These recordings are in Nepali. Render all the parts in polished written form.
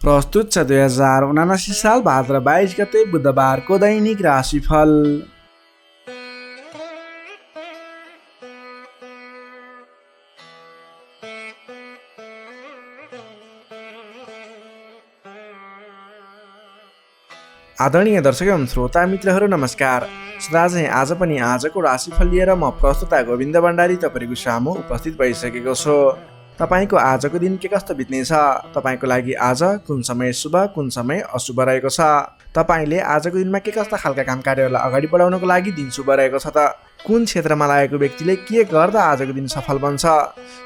प्रस्तुत छ 2079 साल भाद्र 22 गते बुधबारको दैनिक राशिफल। आदरणीय दर्शक एवं श्रोता मित्रहरू नमस्कार। सदाझै आज पनि आजको राशिफल लिएर म प्रस्तुता गोविन्द भण्डारी तपाईँको सामु उपस्थित भइसकेको छु। तपाईको आजको दिन के कस्तो बित्नेछ, तपाईको लागि आज कुन समय शुभ कुन समय अशुभ रहेको छ, तपाईले आजको दिनमा के कस्ता खालका काम कार्यहरूलाई अगाडि बढाउनको लागि दिन शुभ रहेको छ त, कुन क्षेत्रमा लागेको व्यक्तिले के गर्दा आजको दिन सफल बन्छ,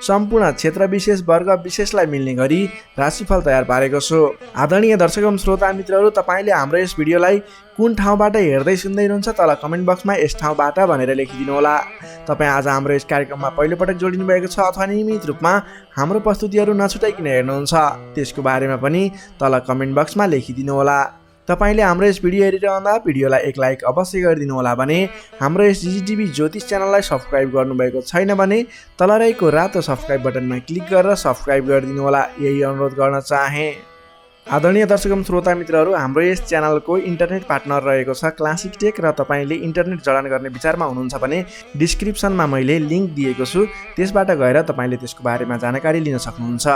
सम्पूर्ण क्षेत्र विशेष वर्ग विशेषलाई मिल्ने गरी राशिफल तयार पारेको छु। आदरणीय दर्शक एवं श्रोता मित्रहरू, तपाईले हाम्रो यस भिडियोलाई कुन ठाउँबाट हेर्दै सुन्दै हुनुहुन्छ तल कमेन्ट बक्समा यस ठाउँबाट भनेर लेखिदिनु होला। तपाईँ आज हाम्रो यस कार्यक्रममा पहिलोपटक जोडिनु भएको छ अथवा नियमित रूपमा हाम्रो प्रस्तुतिहरू नछुटाइकन हेर्नुहुन्छ, त्यसको बारेमा पनि तल कमेन्ट बक्समा लेखिदिनु होला। तपाईले हाम्रो यस भिडियो हेरिरहँदा भिडियोलाई एक लाइक अवश्य गरिदिनु होला भने, हाम्रो यस जिजिटिभी ज्योतिष च्यानललाई सब्सक्राइब गर्नुभएको छैन भने तल रहेको रातो सब्सक्राइब बटनमा क्लिक गरेर सब्सक्राइब गरिदिनु होला, यही अनुरोध गर्न चाहे। आदरणीय दर्शक एवं श्रोता मित्रहरू, हाम्रो यस च्यानलको इन्टरनेट पार्टनर रहेको छ क्लासिक टेक र तपाईँले इन्टरनेट जडान गर्ने विचारमा हुनुहुन्छ भने डिस्क्रिप्सनमा मैले लिङ्क दिएको छु, त्यसबाट गएर तपाईँले त्यसको बारेमा जानकारी लिन सक्नुहुन्छ।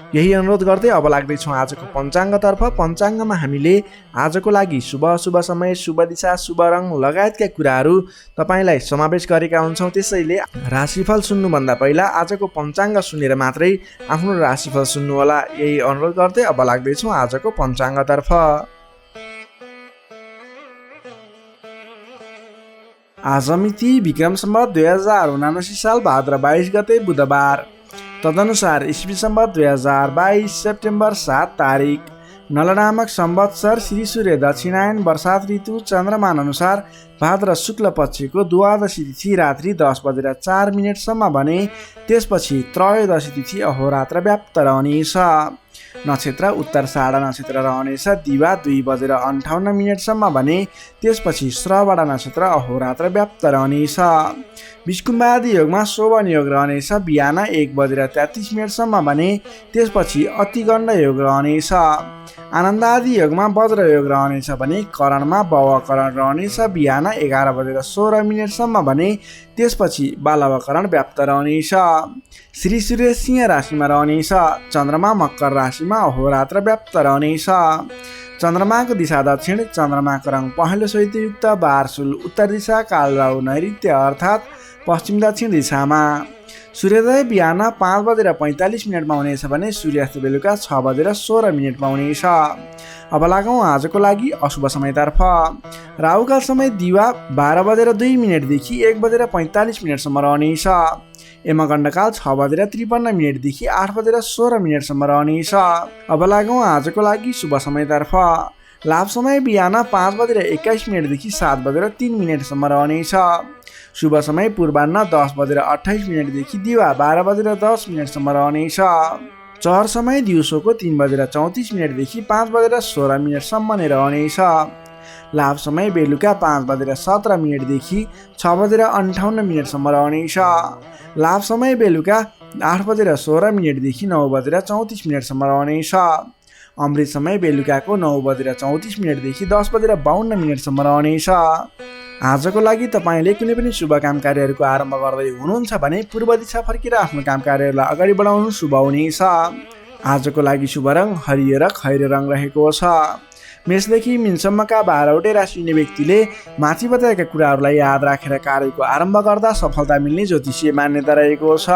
यही अनुरोध गर्दै अब लाग्दैछौँ आजको पञ्चाङ्गतर्फ। पञ्चाङ्गमा हामीले आजको लागि शुभ अशुभ समय, शुभ दिशा, शुभ रङ लगायतका कुराहरू तपाईँलाई समावेश गरेका हुन्छौँ। त्यसैले राशिफल सुन्नुभन्दा पहिला आजको पञ्चाङ्ग सुनेर मात्रै आफ्नो राशिफल सुन्नुहोला, यही अनुरोध गर्दै अब लाग्दैछौँ आजको पञ्चाङ्गतर्फ। आज मिति विक्रम सम्वत 2079 साल भाद्र 22 गते बुधबार, तदनुसार इस्वी सम्वत 2022 सेप्टेम्बर 7 तारिक, नल नामक संवत्सर श्री सूर्य दक्षिणायन वर्षात ऋतु चन्द्रमान अनुसार भाद्र शुक्ल पक्षको द्वादशी तिथि रात्रि 10:04 भने त्यसपछि त्रयोदशी तिथि अहोरात्र व्याप्त रहनेछ। नक्षत्र उत्तरषाढा नक्षत्र रहनेछ दिवा 2:58 भने त्यसपछि श्रवण नक्षत्र अहोरात्र व्याप्त रहनेछ। विष्कुम्बादी योगमा शोभन योग रहनेछ बिहान 1:33 भने त्यसपछि अतिगण्ड योग रहनेछ। आनन्दादि योगमा वज्र योग रहनेछ भने करणमा भवकरण रहनेछ बिहान 11:16 भने त्यसपछि बालवकरण व्याप्त रहनेछ। श्री सूर्य सिंह राशिमा रहनेछ, चन्द्रमा मकर राशिमा अहोरात्र व्याप्त रहनेछ। चन्द्रमाको दिशा दक्षिण, चन्द्रमाको रङ पहेँलो शैत्ययुक्त बारसुल, उत्तर दिशा कालराहु नैऋत्य अर्थात् पश्चिम दक्षिण दिशामा। सूर्योदय बिहान 5:45 हुनेछ भने सूर्यास्त बेलुका 6:16 हुनेछ। अब लागौँ आजको लागि अशुभ समयतर्फ। राहुकाल समय दिवा 12:02 देखि 1:45 रहनेछ। यमगण्डकाल 6:53 देखि 8:16 रहनेछ। अब लागौँ आजको लागि शुभ समयतर्फ। लाभ समय बिहान 5:21 देखि 7:03 रहनेछ। शुभ समय पूर्वाह्न 10:28 देखि दिवा 12:10 रहनेछ। चहर समय दिउँसोको 3:34 देखि 5:16 नै रहनेछ। लाभ समय बेलुका 5:17 देखि 6:58 रहनेछ। लाभ समय बेलुका 8:16 देखि 9:34 रहनेछ। अमृत समय बेलुकाको 9:34 देखि 10:52 रहनेछ। आजको लागि तपाईँले कुनै पनि शुभ काम कार्यहरूको आरम्भ गर्दै हुनुहुन्छ भने पूर्व दिशा फर्केर आफ्नो काम कार्यहरूलाई अगाडि बढाउनु शुभ हुनेछ। आजको लागि शुभ रङ हरियो र खैरो रङ रहेको छ। मेषदेखि मीनसम्मका 12वटै राशि हुने व्यक्तिले माथि बताएका कुराहरूलाई याद राखेर कार्यको आरम्भ गर्दा सफलता मिल्ने ज्योतिषीय मान्यता रहेको छ।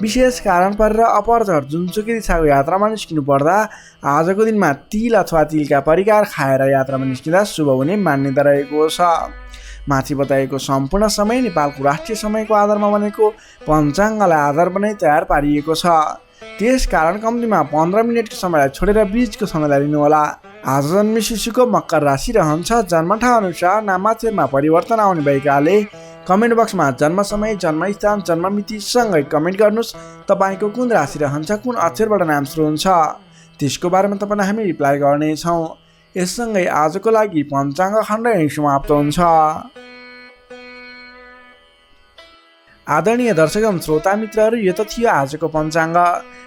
विशेष कारण परेर अपरझट जुनसुकै दिशाको यात्रामा निस्किनु पर्दा आजको दिनमा तिल अथवा तिलका परिकार खाएर यात्रामा निस्किँदा शुभ हुने मान्यता रहेको छ। माथि बताएको सम्पूर्ण समय नेपालको राष्ट्रिय समयको आधारमा बनेको पञ्चाङ्गलाई आधार बनाई तयार पारिएको छ। त्यस कारण कम्तीमा 15 मिनटको समयलाई छोडेर बीचको समयलाई लिनुहोला। आज जन्मे शिशुको मकर राशि रहन्छ। जन्मठाउँ अनुसार नामाक्षरमा परिवर्तन आउने भएकाले कमेन्ट बक्समा जन्म समय, जन्मस्थान, जन्ममिति सँगै कमेन्ट गर्नुहोस्। तपाईँको कुन राशि रहन्छ, कुन अक्षरबाट नाम सुरु हुन्छ, त्यसको बारेमा तपाईँलाई हामी रिप्लाई गर्नेछौँ। यससँगै आजको लागि पञ्चाङ्ग खण्ड यहीँ समाप्त हुन्छ। आदरणीय दर्शक एवं श्रोता मित्रहरू, यो त थियो आजको पञ्चाङ्ग।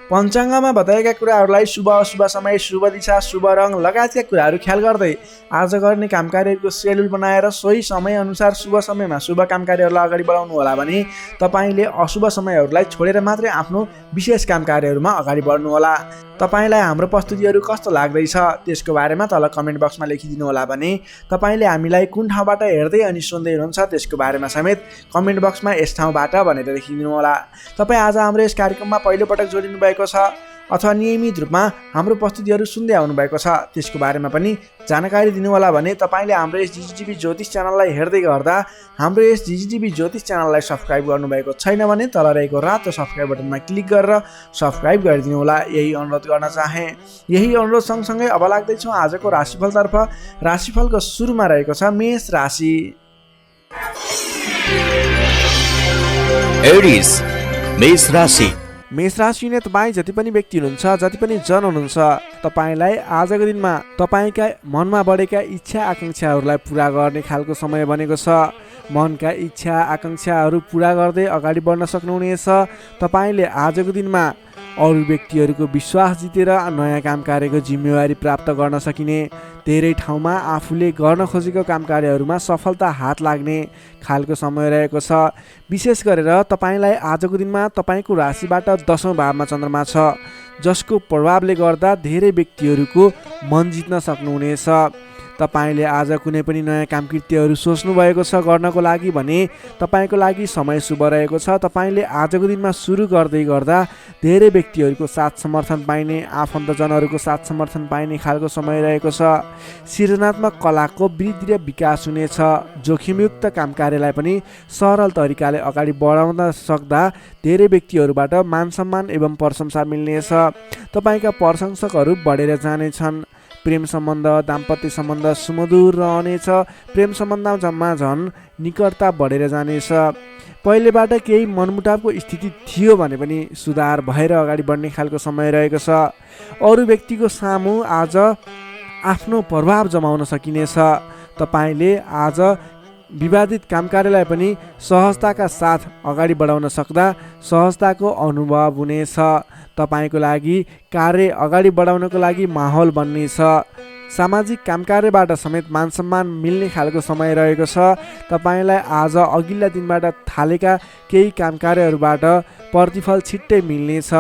पञ्चाङ्गमा बताएका कुराहरूलाई शुभ अशुभ समय, शुभ दिशा, शुभ रङ लगायतका कुराहरू ख्याल गर्दै आज गर्ने काम कार्यहरूको सेड्युल बनाएर सोही समयअनुसार शुभ समयमा शुभ काम कार्यहरूलाई अगाडि बढाउनु होला भने तपाईँले अशुभ समयहरूलाई छोडेर मात्रै आफ्नो विशेष काम कार्यहरूमा अगाडि बढ्नुहोला। तपाईँलाई हाम्रो प्रस्तुतिहरू कस्तो लाग्दैछ त्यसको बारेमा तल कमेन्ट बक्समा लेखिदिनु होला भने तपाईँले हामीलाई कुन ठाउँबाट हेर्दै अनि सुन्दै हुनुहुन्छ त्यसको बारेमा समेत कमेन्ट बक्समा यस ठाउँबाट भनेर लेखिदिनु होला। तपाईँ आज हाम्रो यस कार्यक्रममा पहिलोपटक जोडिनु भएको छ अथवा नियमित रूपमा हाम्रो प्रस्तुतिहरू सुन्दै आउनुभएको छ त्यसको बारेमा पनि जानकारी दिनुहोला भने तपाईँले हाम्रो यस जिजिटिभी ज्योतिष च्यानललाई हेर्दै गर्दा हाम्रो यस जिजिटिभी ज्योतिष च्यानललाई सब्सक्राइब गर्नुभएको छैन भने तल रहेको रातो सब्सक्राइब बटनमा क्लिक गरेर सब्सक्राइब गरिदिनु होला, यही अनुरोध गर्न चाहे। यही अनुरोध सँगसँगै अब लाग्दैछौँ आजको राशिफलतर्फ। राशिफलको सुरुमा रहेको छ मेष राशि। एरिस मेष राशि। मेष राशि हुने तपाईँ जति पनि व्यक्ति हुनुहुन्छ, जति पनि जन हुनुहुन्छ, तपाईँलाई आजको दिनमा तपाईँका मनमा बढेका इच्छा आकाङ्क्षाहरूलाई पुरा गर्ने खालको समय बनेको छ। मनका इच्छा आकाङ्क्षाहरू पुरा गर्दै अगाडि बढ्न सक्नुहुनेछ। तपाईँले आजको दिनमा अरू व्यक्तिहरूको विश्वास जितेर नयाँ काम कार्यको जिम्मेवारी प्राप्त गर्न सकिने, धेरै ठाउँमा आफूले गर्न खोजेको काम कार्यहरूमा सफलता हात लाग्ने खालको समय रहेको छ। विशेष गरेर तपाईँलाई आजको दिनमा तपाईँको राशिबाट 10औं भावमा चन्द्रमा छ, जसको प्रभावले गर्दा धेरै व्यक्तिहरूको मन जित्न सक्नुहुनेछ। तपाईँले आज कुनै पनि नयाँ काम कृत्यहरू सोच्नु भएको छ गर्नको लागि भने तपाईँको लागि समय शुभ रहेको छ। तपाईँले आजको दिनमा सुरु गर्दै गर्दा धेरै व्यक्तिहरूको साथ समर्थन पाइने, आफन्तजनहरूको साथ समर्थन पाइने खालको समय रहेको छ। सृजनात्मक कलाको वृद्धि र विकास हुनेछ। जोखिमयुक्त काम कार्यलाई पनि सरल तरिकाले अगाडि बढाउन सक्दा धेरै व्यक्तिहरूबाट मान सम्मान एवं प्रशंसा मिल्नेछ। तपाईँका प्रशंसकहरू बढेर जानेछन्। प्रेम सम्बन्ध, दाम्पत्य सम्बन्ध सुमधुर रहनेछ। प्रेम सम्बन्धमा झन् निकटता बढेर जानेछ। पहिलेबाट केही मनमुटावको स्थिति थियो भने पनि सुधार भएर अगाडि बढ्ने खालको समय रहेको छ। अरू व्यक्तिको सामु आज आफ्नो प्रभाव जमाउन सकिनेछ। तपाईँले आज विवादित काम कार्यलाई पनि सहजताका साथ अगाडि बढाउन सक्दा सहजताको अनुभव हुनेछ। तपाईँको लागि कार्य अगाडि बढाउनको लागि माहौल बन्नेछ। सामाजिक काम कार्यबाट समेत मान सम्मान मिल्ने खालको समय रहेको छ। तपाईँलाई आज अघिल्ला दिनबाट थालेका केही काम कार्यहरूबाट प्रतिफल छिट्टै मिल्नेछ।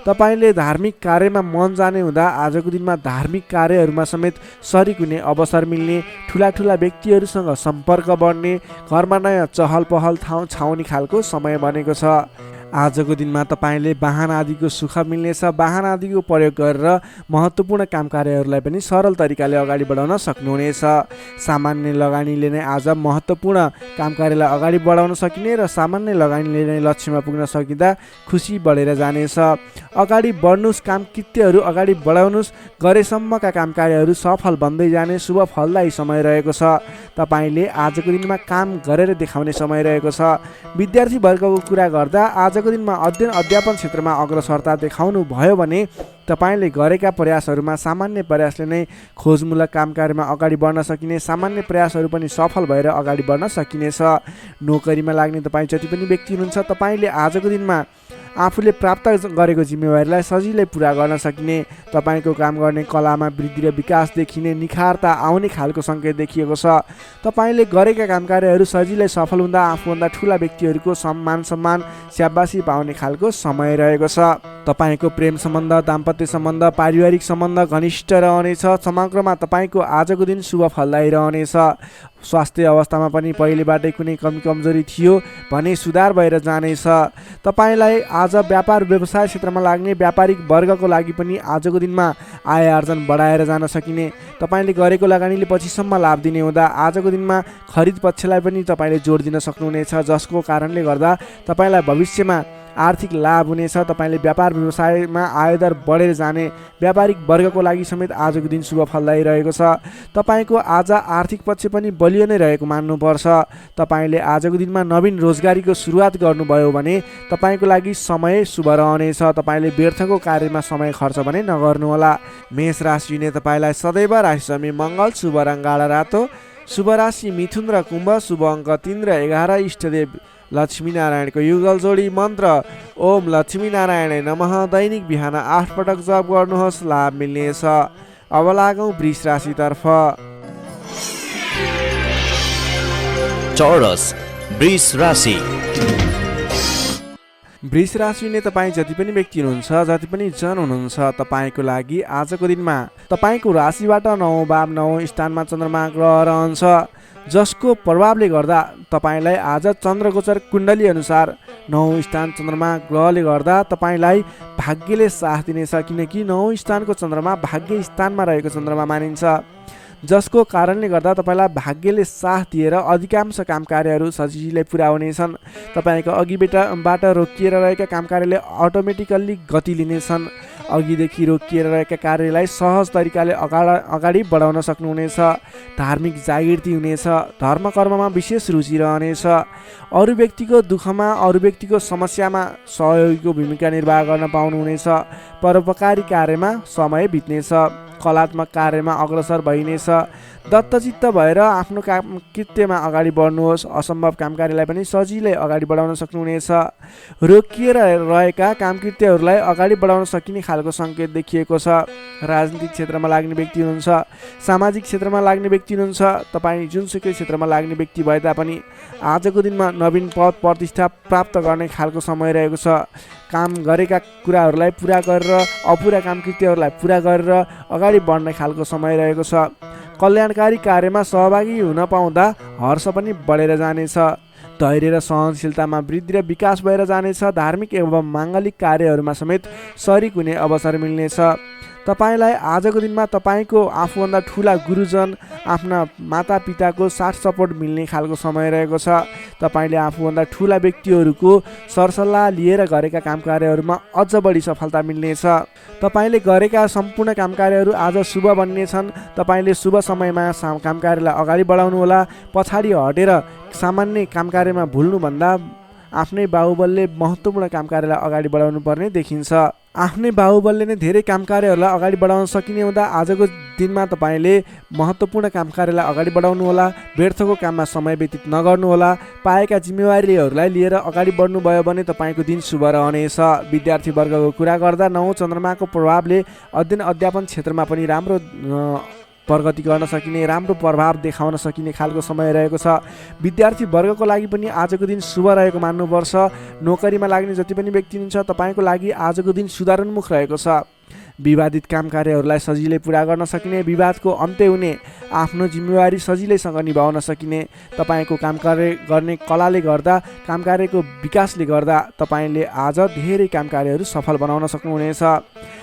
तपाईँले धार्मिक कार्यमा मन जाने हुँदा आजको दिनमा धार्मिक कार्यहरूमा समेत सरिक हुने अवसर मिल्ने, ठुला ठुला व्यक्तिहरूसँग सम्पर्क बढ्ने, घरमा नयाँ चहल पहल छाउने खालको समय बनेको छ। आजको दिनमा तपाईँले वाहन आदिको सुख मिल्नेछ। वाहन आदिको प्रयोग गरेर महत्त्वपूर्ण काम कार्यहरूलाई पनि सरल तरिकाले अगाडि बढाउन सक्नुहुनेछ। सामान्य लगानीले नै आज महत्त्वपूर्ण काम कार्यलाई अगाडि बढाउन सकिने र सामान्य लगानीले नै लक्ष्यमा पुग्न सकिँदा खुसी बढेर जानेछ। अगाडि बढ्नुहोस्, काम कृत्यहरू अगाडि बढाउनुहोस्, गरेसम्मका काम कार्यहरू सफल बन्दै जाने शुभ फलदायी समय रहेको छ। तपाईँले आजको दिनमा काम गरेर देखाउने समय रहेको छ। विद्यार्थी वर्गको कुरा गर्दा आजको दिनमा अध्ययन अध्यापन क्षेत्रमा अग्रसरता देखाउनु भयो भने तपाईँले गरेका प्रयासहरूमा सामान्य प्रयासले नै खोजमूलक काम कार्यमा अगाडि बढ्न सकिने, सामान्य प्रयासहरू पनि सफल भएर अगाडि बढ्न सकिनेछ। नोकरीमा लाग्ने तपाईँ जति पनि व्यक्ति हुनुहुन्छ, तपाईँले आजको दिनमा आफूले प्राप्त गरेको जिम्मेवारीलाई सजिलै पुरा गर्न सकिने, तपाईँको काम गर्ने कलामा वृद्धि र विकास देखिने, निखारता आउने खालको सङ्केत देखिएको छ। तपाईँले गरेका काम कार्यहरू सजिलै सफल हुँदा आफूभन्दा ठुला व्यक्तिहरूको सम्मान स्याबासी पाउने खालको समय रहेको छ। तपाईँको प्रेम सम्बन्ध, दाम्पत्य सम्बन्ध, पारिवारिक सम्बन्ध घनिष्ठ रहनेछ। समग्रमा तपाईँको आजको दिन शुभ फलदायी रहनेछ। स्वास्थ्य अवस्थामा पनि पहिलेबाटै कुनै कमी कमजोरी थियो भने सुधार भएर जानेछ। तपाईँलाई आज व्यापार व्यवसाय क्षेत्रमा लाग्ने व्यापारिक वर्गको लागि पनि आजको दिनमा आय आर्जन बढाएर जान सकिने, तपाईँले गरेको लगानीले पछिसम्म लाभ दिने हुँदा आजको दिनमा खरिद पक्षलाई पनि तपाईँले जोड दिन सक्नुहुनेछ, जसको कारणले गर्दा तपाईँलाई भविष्यमा आर्थिक लाभ हुनेछ। तपाईँले व्यापार व्यवसायमा आयदर बढेर जाने, व्यापारिक वर्गको लागि समेत आजको दिन शुभ फलदायी रहेको छ। तपाईँको आज आर्थिक पक्ष पनि बलियो नै रहेको मान्नुपर्छ। तपाईँले आजको दिनमा नवीन रोजगारीको सुरुवात गर्नुभयो भने तपाईँको लागि समय शुभ रहनेछ। तपाईँले व्यर्थको कार्यमा समय खर्च भने नगर्नुहोला। मेष राशि हुने तपाईँलाई सदैव राशिसमी मङ्गल, शुभ रङ गाढा रातो, शुभ राशि मिथुन र कुम्भ, शुभ अङ्क 3 र 11, इष्टदेव लक्ष्मीनारायणको युगल जोडी मन्त्र ओम लक्ष्मीनारायण नमः दैनिक बिहान 8 पटक जप गर्नुहोस्, लाभ मिल्नेछ। अब लागौँ वृष राशितर्फ। चौरस वृष राशि। वृष राशि हुने तपाईँ जति पनि व्यक्ति हुनुहुन्छ, जति पनि जन हुनुहुन्छ, तपाईँको लागि आजको दिनमा तपाईँको राशिबाट 9 भाव 9 स्थानमा चन्द्रमा ग्रह रहन्छ, जसको प्रभावले गर्दा तपाईँलाई आज चन्द्रगोचर कुण्डली अनुसार 9 स्थान चन्द्रमा ग्रहले गर्दा तपाईँलाई भाग्यले साथ दिनेछ, किनकि 9 स्थानको चन्द्रमा भाग्य स्थानमा रहेको चन्द्रमा मानिन्छ, जसको कारणले गर्दा तपाईँलाई भाग्यले साथ दिएर अधिकांश काम कार्यहरू सजिलै पुरा हुनेछन्। तपाईँको अघिबाट रोकिएर रहेका काम कार्यले अटोमेटिकल्ली गति लिनेछन्। अघिदेखि रोकिएर रहेका कार्यलाई सहज तरिकाले अगाडि बढाउन सक्नुहुनेछ। धार्मिक जागृति हुनेछ। धर्म कर्ममा विशेष रुचि रहनेछ। अरू व्यक्तिको दुःखमा, अरू व्यक्तिको समस्यामा सहयोगीको भूमिका निर्वाह गर्न पाउनुहुनेछ। परोपकारी कार्यमा समय बित्नेछ। कलात्मक कार्यमा अग्रसर भइनेछ। दत्तचित्त भएर आफ्नो काम कृत्यमा अगाडि बढ्नुहोस्। असम्भव काम कार्यलाई पनि सजिलै अगाडि बढाउन सक्नुहुनेछ। रोकिएर रहेका कामकृत्यहरूलाई अगाडि बढाउन सकिने खालको सङ्केत देखिएको छ। राजनीतिक क्षेत्रमा लाग्ने व्यक्ति हुनुहुन्छ, सामाजिक क्षेत्रमा लाग्ने व्यक्ति हुनुहुन्छ, तपाईँ जुनसुकै क्षेत्रमा लाग्ने व्यक्ति भए तापनि आजको दिनमा नवीन पद प्रतिष्ठा प्राप्त गर्ने खालको समय रहेको छ। काम गरेका कुराहरूलाई पुरा गरेर अपुरा कामकृत्यहरूलाई पुरा गरेर अगाडि बढ्ने खालको समय रहेको छ। कल्याणकारी कार्यमा सहभागी हुन पाउँदा हर्ष पनि बढेर जानेछ। धैर्य र सहनशीलतामा वृद्धि र विकास भएर जानेछ। धार्मिक एवं माङ्गलिक कार्यहरूमा समेत शरीक हुने अवसर मिल्नेछ। तपाईँलाई आजको दिनमा तपाईँको आफूभन्दा ठुला गुरुजन, आफ्ना मातापिताको साथ सपोर्ट मिल्ने खालको समय रहेको छ। तपाईँले आफूभन्दा ठुला व्यक्तिहरूको सरसल्लाह लिएर गरेका काम कार्यहरूमा अझ बढी सफलता मिल्नेछ। तपाईँले गरेका सम्पूर्ण काम कार्यहरू आज शुभ बन्नेछन्। तपाईँले शुभ समयमा काम कार्यलाई अगाडि बढाउनुहोला। पछाडि हटेर सामान्य काम कार्यमा भुल्नुभन्दा आफ्नै बाहुबलले महत्त्वपूर्ण काम कार्यलाई अगाडि बढाउनु पर्ने देखिन्छ। आफ्नै बाहुबलले नै धेरै काम कार्यहरूलाई अगाडि बढाउन सकिने हुँदा आजको दिनमा तपाईँले महत्त्वपूर्ण काम कार्यलाई अगाडि बढाउनुहोला। व्यर्थको काममा समय व्यतीत नगर्नुहोला। पाएका जिम्मेवारीहरूलाई लिएर अगाडि बढ्नुभयो भने तपाईँको दिन शुभ रहनेछ। विद्यार्थी वर्गको कुरा गर्दा 9 चन्द्रमाको प्रभावले अध्ययन अध्यापन क्षेत्रमा पनि राम्रो प्रगति गर्न सकिने, राम्रो प्रभाव देखाउन सकिने खालको समय रहेको छ। विद्यार्थी वर्गको लागि पनि आजको दिन शुभ रहेको मान्नुपर्छ। नोकरीमा लाग्ने जति पनि व्यक्ति हुनुहुन्छ, तपाईँको लागि आजको दिन सुधारोन्मुख रहेको छ। विवादित काम कार्यहरूलाई सजिलै पुरा गर्न सकिने, विवादको अन्त्य हुने, आफ्नो जिम्मेवारी सजिलैसँग निभाउन सकिने, तपाईँको काम कार्य गर्ने कलाले गर्दा, काम कार्यको विकासले गर्दा तपाईँले आज धेरै काम कार्यहरू सफल बनाउन सक्नुहुनेछ।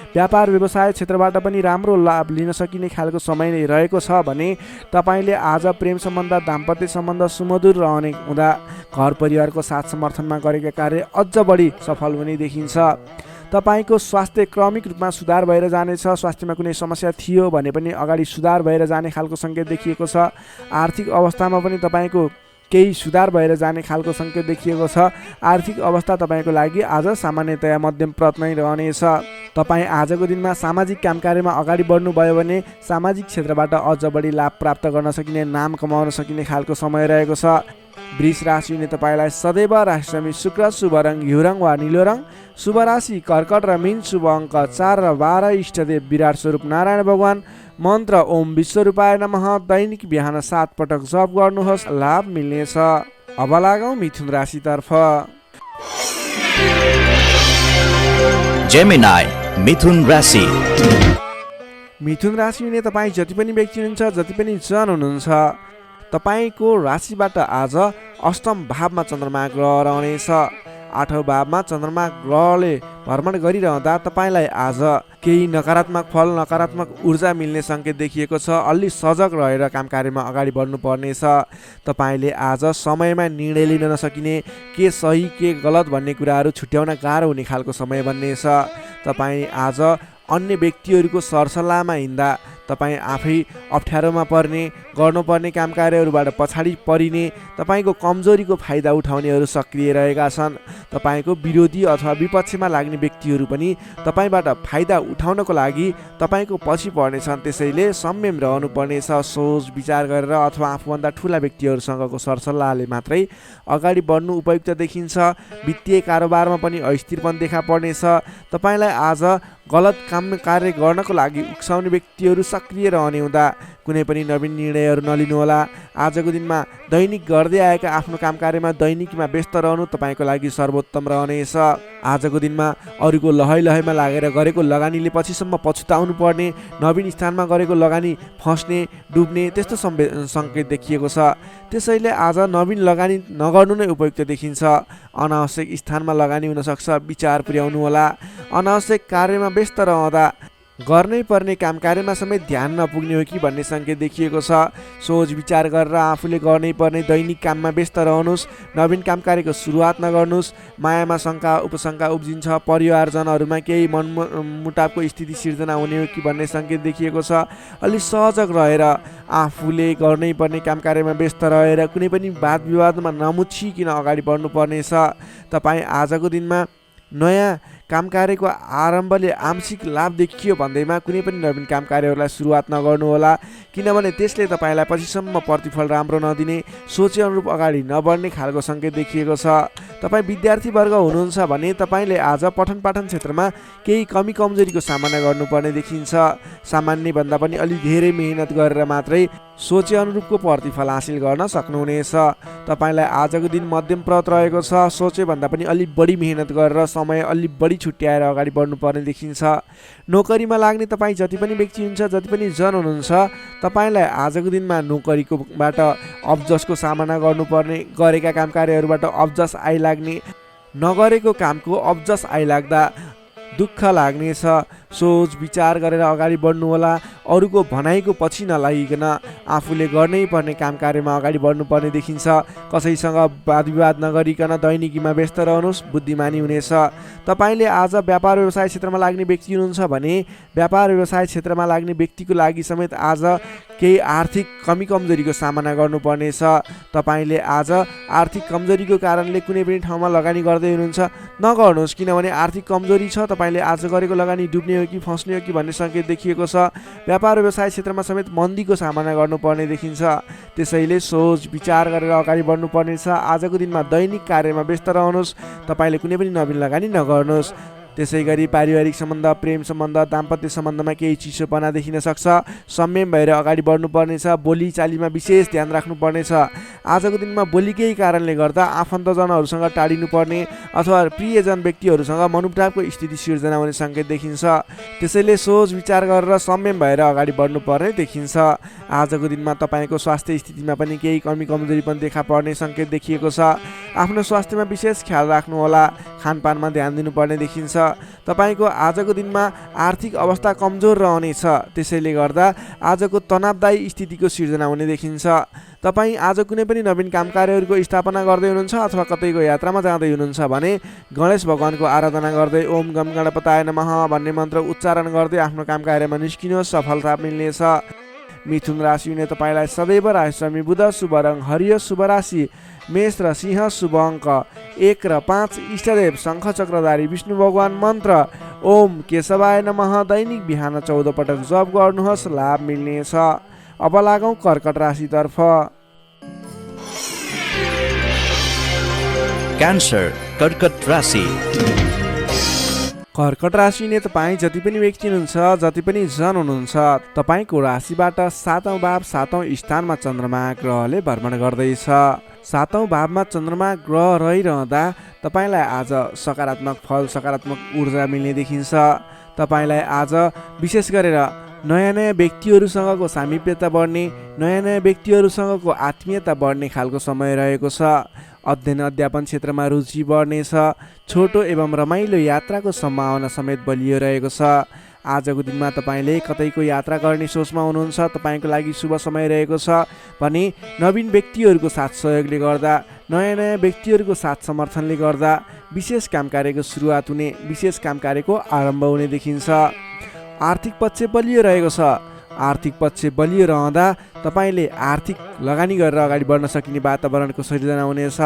व्यापार व्यवसाय क्षेत्रबाट पनि राम्रो लाभ लिन सकिने खालको समय नै रहेको छ भने तपाईँले आज प्रेम सम्बन्ध, दाम्पत्य सम्बन्ध सुमधुर रहने हुँदा घर परिवारको साथ समर्थनमा गरेका कार्य अझ बढी सफल हुने देखिन्छ। तपाईँको स्वास्थ्य क्रमिक रूपमा सुधार भएर जानेछ। स्वास्थ्यमा कुनै समस्या थियो भने पनि अगाडि सुधार भएर जाने खालको सङ्केत देखिएको छ। आर्थिक अवस्थामा पनि तपाईँको केही सुधार भएर जाने खालको सङ्केत देखिएको छ। आर्थिक अवस्था तपाईँको लागि आज सामान्यतया मध्यम प्रत नै रहनेछ। तपाईँ आजको दिनमा सामाजिक काम कार्यमा अगाडि बढ्नुभयो भने सामाजिक क्षेत्रबाट अझ बढी लाभ प्राप्त गर्न सकिने, नाम कमाउन सकिने खालको समय रहेको छ। वृष राशि हुने तपाईँलाई सदैव राशिसमी शुक्र, शुभ रङ घिउ रङ वा निलो रङ, शुभ राशि कर्कट र मीन, शुभ अङ्क 4 र 12, इष्टदेव विराट स्वरूप नारायण भगवान, मन्त्र ओम विश्वरूपाय नमः दैनिक बिहान 7 पटक जप गर्नुहोस्, लाभ मिल्नेछ। अब लागौँ मिथुन राशितर्फ। जेमिनाई मिथुन राशि। मिथुन राशि हुने तपाईँ जति पनि व्यक्ति हुनुहुन्छ, जति पनि जन हुनुहुन्छ, तपाईँको राशिबाट आज अष्टम भावमा चन्द्रमा ग्रह रहनेछ। 8औं भावमा चन्द्रमा ग्रहले भ्रमण गरिरहँदा तपाईँलाई आज केही नकारात्मक फल, नकारात्मक ऊर्जा मिल्ने सङ्केत देखिएको छ। अलि सजग रहेर काम कार्यमा अगाडि बढ्नुपर्नेछ। तपाईँले आज समयमा निर्णय लिन नसकिने, के सही के गलत भन्ने कुराहरू छुट्याउन गाह्रो हुने खालको समय बन्नेछ। तपाईँ आज अन्य व्यक्तिहरूको सरसल्लाहमा हिँड्दा तपाईँ आफै अप्ठ्यारोमा पर्ने, गर्नुपर्ने काम कार्यहरूबाट पछाडि परिने, तपाईँको कमजोरीको फाइदा उठाउनेहरू सक्रिय रहेका छन्। तपाईँको विरोधी अथवा विपक्षमा लाग्ने व्यक्तिहरू पनि तपाईँबाट फाइदा उठाउनको लागि तपाईँको पछि पर्नेछन्। त्यसैले संयम रहनुपर्नेछ। सोच विचार गरेर अथवा आफूभन्दा ठुला व्यक्तिहरूसँगको सरसल्लाहले मात्रै अगाडि बढ्नु उपयुक्त देखिन्छ। वित्तीय कारोबारमा पनि अस्थिरपन देखा पर्नेछ। तपाईँलाई आज गलत काम कार्य गर्नको लागि उक्साउने व्यक्तिहरू सक्रिय रहने हुँदा कुनै पनि नवीन निर्णयहरू नलिनुहोला। आजको दिनमा दैनिक गर्दै आएका आफ्नो काम कार्यमा दैनिकीमा व्यस्त रहनु तपाईँको लागि सर्वोत्तम रहनेछ। आजको दिनमा अरूको लहैमा लागेर गरेको लगानीले पछिसम्म पछुताउनु पर्ने, नवीन स्थानमा गरेको लगानी फस्ने, डुब्ने त्यस्तो सङ्केत देखिएको छ। त्यसैले आज नवीन लगानी नगर्नु नै उपयुक्त देखिन्छ। अनावश्यक स्थानमा लगानी हुनसक्छ, विचार पुर्याउनु होला। अनावश्यक कार्यमा व्यस्त रहँदा गर्नै पर्ने काम कार्यमा समेत ध्यान नपुग्ने हो कि भन्ने सङ्केत देखिएको छ। सोच विचार गरेर आफूले गर्नै पर्ने दैनिक काममा व्यस्त रहनुहोस्। नवीन काम कार्यको सुरुवात नगर्नुहोस्। मायामा शङ्का उपशङ्का उब्जिन्छ। परिवारजनहरूमा केही मनमुटावको स्थिति सिर्जना हुने हो कि भन्ने सङ्केत देखिएको छ। अलि सहजग रहेर आफूले गर्नै पर्ने काम कार्यमा व्यस्त रहेर कुनै पनि वाद विवादमा नमुछिकन अगाडि बढ्नुपर्नेछ। तपाईँ आजको दिनमा नयाँ काम कार्यको आरम्भले आंशिक लाभ देखियो भन्दैमा कुनै पनि नवीन काम कार्यहरूलाई सुरुवात नगर्नुहोला, किनभने त्यसले तपाईँलाई पछिसम्म प्रतिफल राम्रो नदिने, सोचे अनुरूप अगाडि नबढ्ने खालको सङ्केत देखिएको छ। तपाईँ विद्यार्थी वर्ग हुनुहुन्छ भने तपाईँले आज पठन पाठन क्षेत्रमा केही कमी कमजोरीको सामना गर्नुपर्ने देखिन्छ। सामान्यभन्दा पनि अलि धेरै मेहनत गरेर मात्रै सोचे अनुरूपको प्रतिफल हासिल गर्न सक्नुहुनेछ। तपाईँलाई आजको दिन मध्यमप्रद रहेको छ। सोचे भन्दा पनि अलि बढी मेहनत गरेर समय अलि बढी छुट्याएर अगाडि बढ्नुपर्ने देखिन्छ। नोकरीमा लाग्ने तपाईँ जति पनि व्यक्ति हुन्छ, जति पनि जन हुनुहुन्छ, तपाईँलाई आजको दिनमा नोकरीकोबाट अब्जसको सामना गर्नुपर्ने, गरेका काम कार्यहरूबाट अब्जस आइलाग्ने, नगरेको कामको अब्जस आइलाग्दा दुःख लाग्नेछ। सोच विचार गरेर अगाडि बढ्नु होला। अरूको भनाइको पछि नलागिकन आफूले गर्नै पर्ने काम कार्यमा अगाडि बढ्नुपर्ने देखिन्छ। कसैसँग वाद विवाद नगरिकन दैनिकीमा व्यस्त रहनुहोस्, बुद्धिमानी हुनेछ। तपाईँले आज व्यापार व्यवसाय क्षेत्रमा लाग्ने व्यक्ति हुनुहुन्छ भने व्यापार व्यवसाय क्षेत्रमा लाग्ने व्यक्तिको लागि समेत आज केही आर्थिक कमी कमजोरीको सामना गर्नुपर्नेछ। तपाईँले आज आर्थिक कमजोरीको कारणले कुनै पनि ठाउँमा लगानी गर्दै हुनुहुन्छ, नगर्नुहोस्, किनभने आर्थिक कमजोरी छ। तपाईँले आज गरेको लगानी डुब्ने हो कि फस्ने हो कि भन्ने सङ्केत देखिएको छ। व्यापार व्यवसाय क्षेत्रमा समेत मन्दीको सामना गर्नुपर्ने देखिन्छ। त्यसैले सोच विचार गरेर अगाडि बढ्नुपर्नेछ। आजको दिनमा दैनिक कार्यमा व्यस्त रहनुहोस्। तपाईँले कुनै पनि नवीन लगानी नगर्नुहोस्। त्यसै गरी पारिवारिक सम्बन्ध, प्रेम सम्बन्ध, दाम्पत्य सम्बन्धमा केही चिसोपना देखिन सक्छ। संयम भएर अगाडि बढ्नुपर्नेछ। बोली चालीमा विशेष ध्यान राख्नुपर्नेछ। आजको दिनमा बोलीकै कारणले गर्दा आफन्तजनहरूसँग टाढिनुपर्ने अथवा प्रियजन व्यक्तिहरूसँग मनमुटावको स्थिति सिर्जना हुने सङ्केत देखिन्छ। त्यसैले सोच विचार गरेर संयम भएर अगाडि बढ्नुपर्ने देखिन्छ। आजको दिनमा तपाईँको स्वास्थ्य स्थितिमा पनि केही कमी कमजोरी पनि देखा पर्ने सङ्केत देखिएको छ। आफ्नो स्वास्थ्यमा विशेष ख्याल राख्नुहोला। खानपानमा ध्यान दिनुपर्ने देखिन्छ। तपाईँको आजको दिनमा आर्थिक अवस्था कमजोर रहनेछ। त्यसैले गर्दा आजको तनावदायी स्थितिको सिर्जना हुने देखिन्छ। तपाईँ आज कुनै पनि नवीन काम कार्यहरूको स्थापना गर्दै हुनुहुन्छ अथवा कतैको यात्रामा जाँदै हुनुहुन्छ भने गणेश भगवानको आराधना गर्दै ओम गम गणपताय नमः भन्ने मन्त्र उच्चारण गर्दै आफ्नो काम कार्यमा निस्किनुहोस्, सफलता मिल्नेछ। मिथुन राशि हुने तपाईँलाई सदैव राशि बुध शुभ रङ हरियो, शुभ राशि मेष र सिंह, शुभ अङ्क 1 र 5, इष्टदेव शङ्ख चक्रधारी विष्णु भगवान, मन्त्र ओम केशवाय नमः। दैनिक बिहान 14 पटक जप गर्नुहोस्, लाभ मिल्नेछ। अब लागौँ कर्कट राशितर्फ। क्यान्सर कर्कट राशि। कर्कट राशि ने तपाईँ जति पनि व्यक्ति हुनुहुन्छ, जति पनि जन हुनुहुन्छ, तपाईँको राशिबाट 7औं भाव 7औं स्थानमा चन्द्रमा ग्रहले भ्रमण गर्दैछ। 7औं भावमा चन्द्रमा ग्रह रहिरहँदा तपाईँलाई आज सकारात्मक फल, सकारात्मक ऊर्जा मिल्ने देखिन्छ। तपाईँलाई आज विशेष गरेर नयाँ नयाँ व्यक्तिहरूसँगको सामिप्यता बढ्ने, नयाँ नयाँ व्यक्तिहरूसँगको आत्मीयता बढ्ने खालको समय रहेको छ। अध्ययन अध्यापन क्षेत्रमा रुचि बढ्नेछ। छोटो एवं रमाइलो यात्राको सम्भावना समेत बलियो रहेको छ। आजको दिनमा तपाईँले कतैको यात्रा गर्ने सोचमा हुनुहुन्छ, तपाईँको लागि शुभ समय रहेको छ भने नवीन व्यक्तिहरूको साथ सहयोगले गर्दा, नयाँ नयाँ व्यक्तिहरूको साथ समर्थनले गर्दा विशेष काम कार्यको सुरुवात हुने, विशेष काम कार्यको आरम्भ हुने देखिन्छ। आर्थिक पक्ष बलियो रहेको छ। आर्थिक पक्ष बलियो रहँदा तपाईँले आर्थिक लगानी गरेर अगाडि बढ्न सकिने वातावरणको सृजना हुनेछ।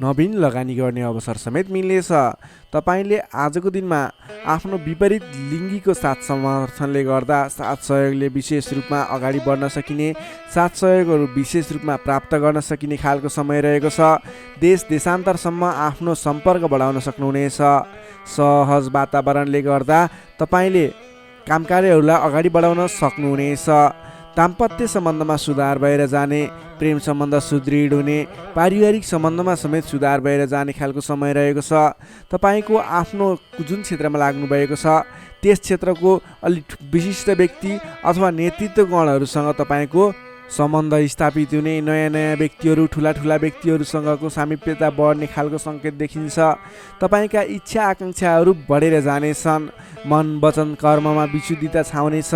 नवीन लगानी गर्ने अवसर समेत मिल्नेछ। तपाईँले आजको दिनमा आफ्नो विपरीत लिङ्गीको साथ समर्थनले गर्दा साथ सहयोगले विशेष रूपमा अगाडि बढ्न सकिने, साथ सहयोगहरू विशेष रूपमा प्राप्त गर्न सकिने खालको समय रहेको छ। देश देशान्तरसम्म आफ्नो सम्पर्क बढाउन सक्नुहुनेछ। सहज वातावरणले गर्दा तपाईँले काम कार्यहरूलाई अगाडि बढाउन सक्नुहुनेछ। दाम्पत्य सम्बन्धमा सुधार भएर जाने, प्रेम सम्बन्ध सुदृढ हुने, पारिवारिक सम्बन्धमा समेत सुधार भएर जाने खालको समय रहेको छ। तपाईँको आफ्नो जुन क्षेत्रमा लाग्नुभएको छ त्यस क्षेत्रको अलिक विशिष्ट व्यक्ति अथवा नेतृत्वगणहरूसँग तपाईँको सम्बन्ध स्थापित हुने, नयाँ नयाँ व्यक्तिहरू, ठुला ठुला व्यक्तिहरूसँगको सामिप्यता बढ्ने खालको सङ्केत देखिन्छ। तपाईँका इच्छा आकाङ्क्षाहरू बढेर जानेछन्। मन वचन कर्ममा विशुद्धिता छाउनेछ।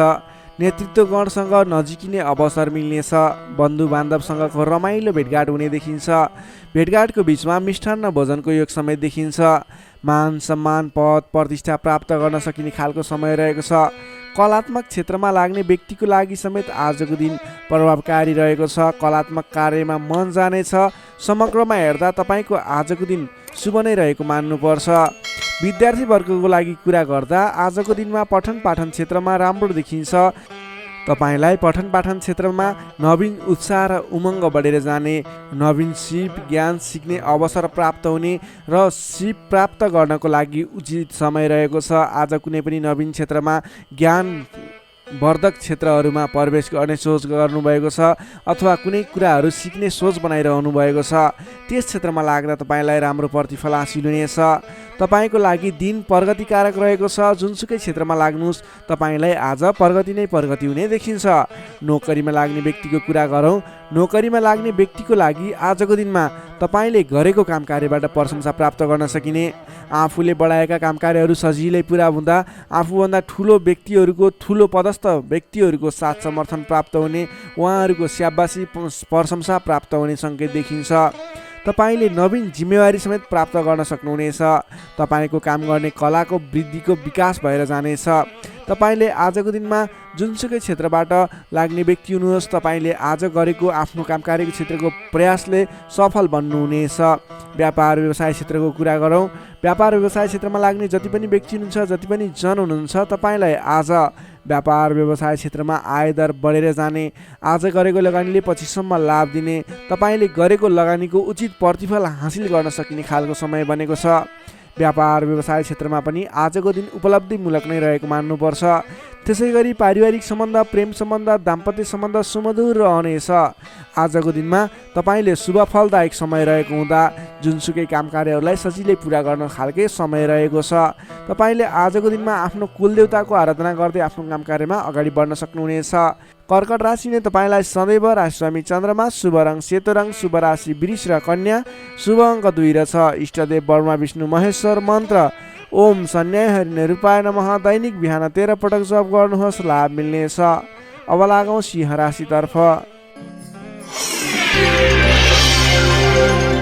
नेतृत्वगणसँग नजिकिने अवसर मिल्नेछ। बन्धु बान्धवसँगको रमाइलो भेटघाट हुने देखिन्छ। भेटघाटको बिचमा मिष्टान्न भोजनको योग समेत देखिन्छ। मान सम्मान पद प्रतिष्ठा प्राप्त गर्न सकिने खालको समय रहेको छ। कलात्मक क्षेत्रमा लाग्ने व्यक्तिको लागि समेत आजको दिन प्रभावकारी रहेको छ। कलात्मक कार्यमा मन जानेछ। समग्रमा हेर्दा तपाईँको आजको दिन शुभ नै रहेको मान्नुपर्छ। विद्यार्थी वर्गको लागि कुरा गर्दा आजको दिनमा पठन पाठन क्षेत्रमा राम्रो देखिन्छ। तपाईँलाई पठन पाठन क्षेत्रमा नवीन उत्साह र उमङ्ग बढेर जाने, नवीन सिप ज्ञान सिक्ने अवसर प्राप्त हुने र सिप प्राप्त गर्नको लागि उचित समय रहेको छ। आज कुनै पनि नवीन क्षेत्रमा ज्ञान वर्धक क्षेत्रहरूमा प्रवेश गर्ने सोच गर्नुभएको छ अथवा कुनै कुराहरू सिक्ने सोच बनाइरहनु भएको छ। त्यस क्षेत्रमा लाग्दा तपाईँलाई राम्रो प्रतिफल हासिल हुनेछ। तपाईँको लागि दिन प्रगतिकारक रहेको छ। जुनसुकै क्षेत्रमा लाग्नुहोस् तपाईँलाई आज प्रगति नै प्रगति हुने देखिन्छ। नोकरीमा लाग्ने व्यक्तिको कुरा गरौँ। नोकरीमा लाग्ने व्यक्तिको लागि आजको दिनमा तपाईँले गरेको काम कार्यबाट प्रशंसा प्राप्त गर्न सकिने, आफूले बढाएका काम कार्यहरू सजिलै पुरा हुँदा आफूभन्दा ठुलो व्यक्तिहरूको, ठुलो पदस्थ व्यक्तिहरूको साथ समर्थन प्राप्त हुने, उहाँहरूको स्याबासी प्रशंसा प्राप्त हुने सङ्केत देखिन्छ। तपाईँले नवीन जिम्मेवारी समेत प्राप्त गर्न सक्नुहुनेछ। तपाईँको काम गर्ने कलाको वृद्धिको विकास भएर जानेछ। तपाईँले आजको दिनमा जुनसुकै क्षेत्रबाट लाग्ने व्यक्ति हुनुहोस्, तपाईँले आज गरेको आफ्नो काम कार्यको क्षेत्रको प्रयासले सफल बन्नुहुनेछ। व्यापार व्यवसाय क्षेत्रको कुरा गरौँ। व्यापार व्यवसाय क्षेत्रमा लाग्ने जति पनि व्यक्ति हुनुहुन्छ, जति पनि जन हुनुहुन्छ, तपाईँलाई आज व्यापार व्यवसाय क्षेत्रमा आयदर बढेर जाने, आज गरेको लगानीले पछिसम्म लाभ दिने, तपाईँले गरेको लगानीको उचित प्रतिफल हासिल गर्न सकिने खालको समय बनेको छ। व्यापार व्यवसाय क्षेत्रमा पनि आजको दिन उपलब्धिमूलक नै रहेको मान्नुपर्छ। त्यसै गरी पारिवारिक सम्बन्ध, प्रेम सम्बन्ध, दाम्पत्य सम्बन्ध सुमधुर रहनेछ। आजको दिनमा तपाईँले शुभ फलदायक समय रहेको हुँदा जुनसुकै काम कार्यहरूलाई सजिलै पुरा गर्न खालके समय रहेको छ। तपाईँले आजको दिनमा आफ्नो कुलदेवताको आराधना गर्दै आफ्नो काम कार्यमा अगाडि बढ्न सक्नुहुनेछ। कर्कट राशिले तपाईँलाई सदैव राशिस्वामी चन्द्रमा, शुभ रङ सेतो रङ, शुभ राशि वृष र कन्या, शुभ अङ्क 2 र 6, इष्टदेव ब्रह्मा विष्णु महेश्वर, मन्त्र ओम सन्याय हरि निरूपाय नमः। दैनिक बिहान 13 पटक जप गर्नुहोस्, लाभ मिल्नेछ। अब लागौँ सिंह राशितर्फ।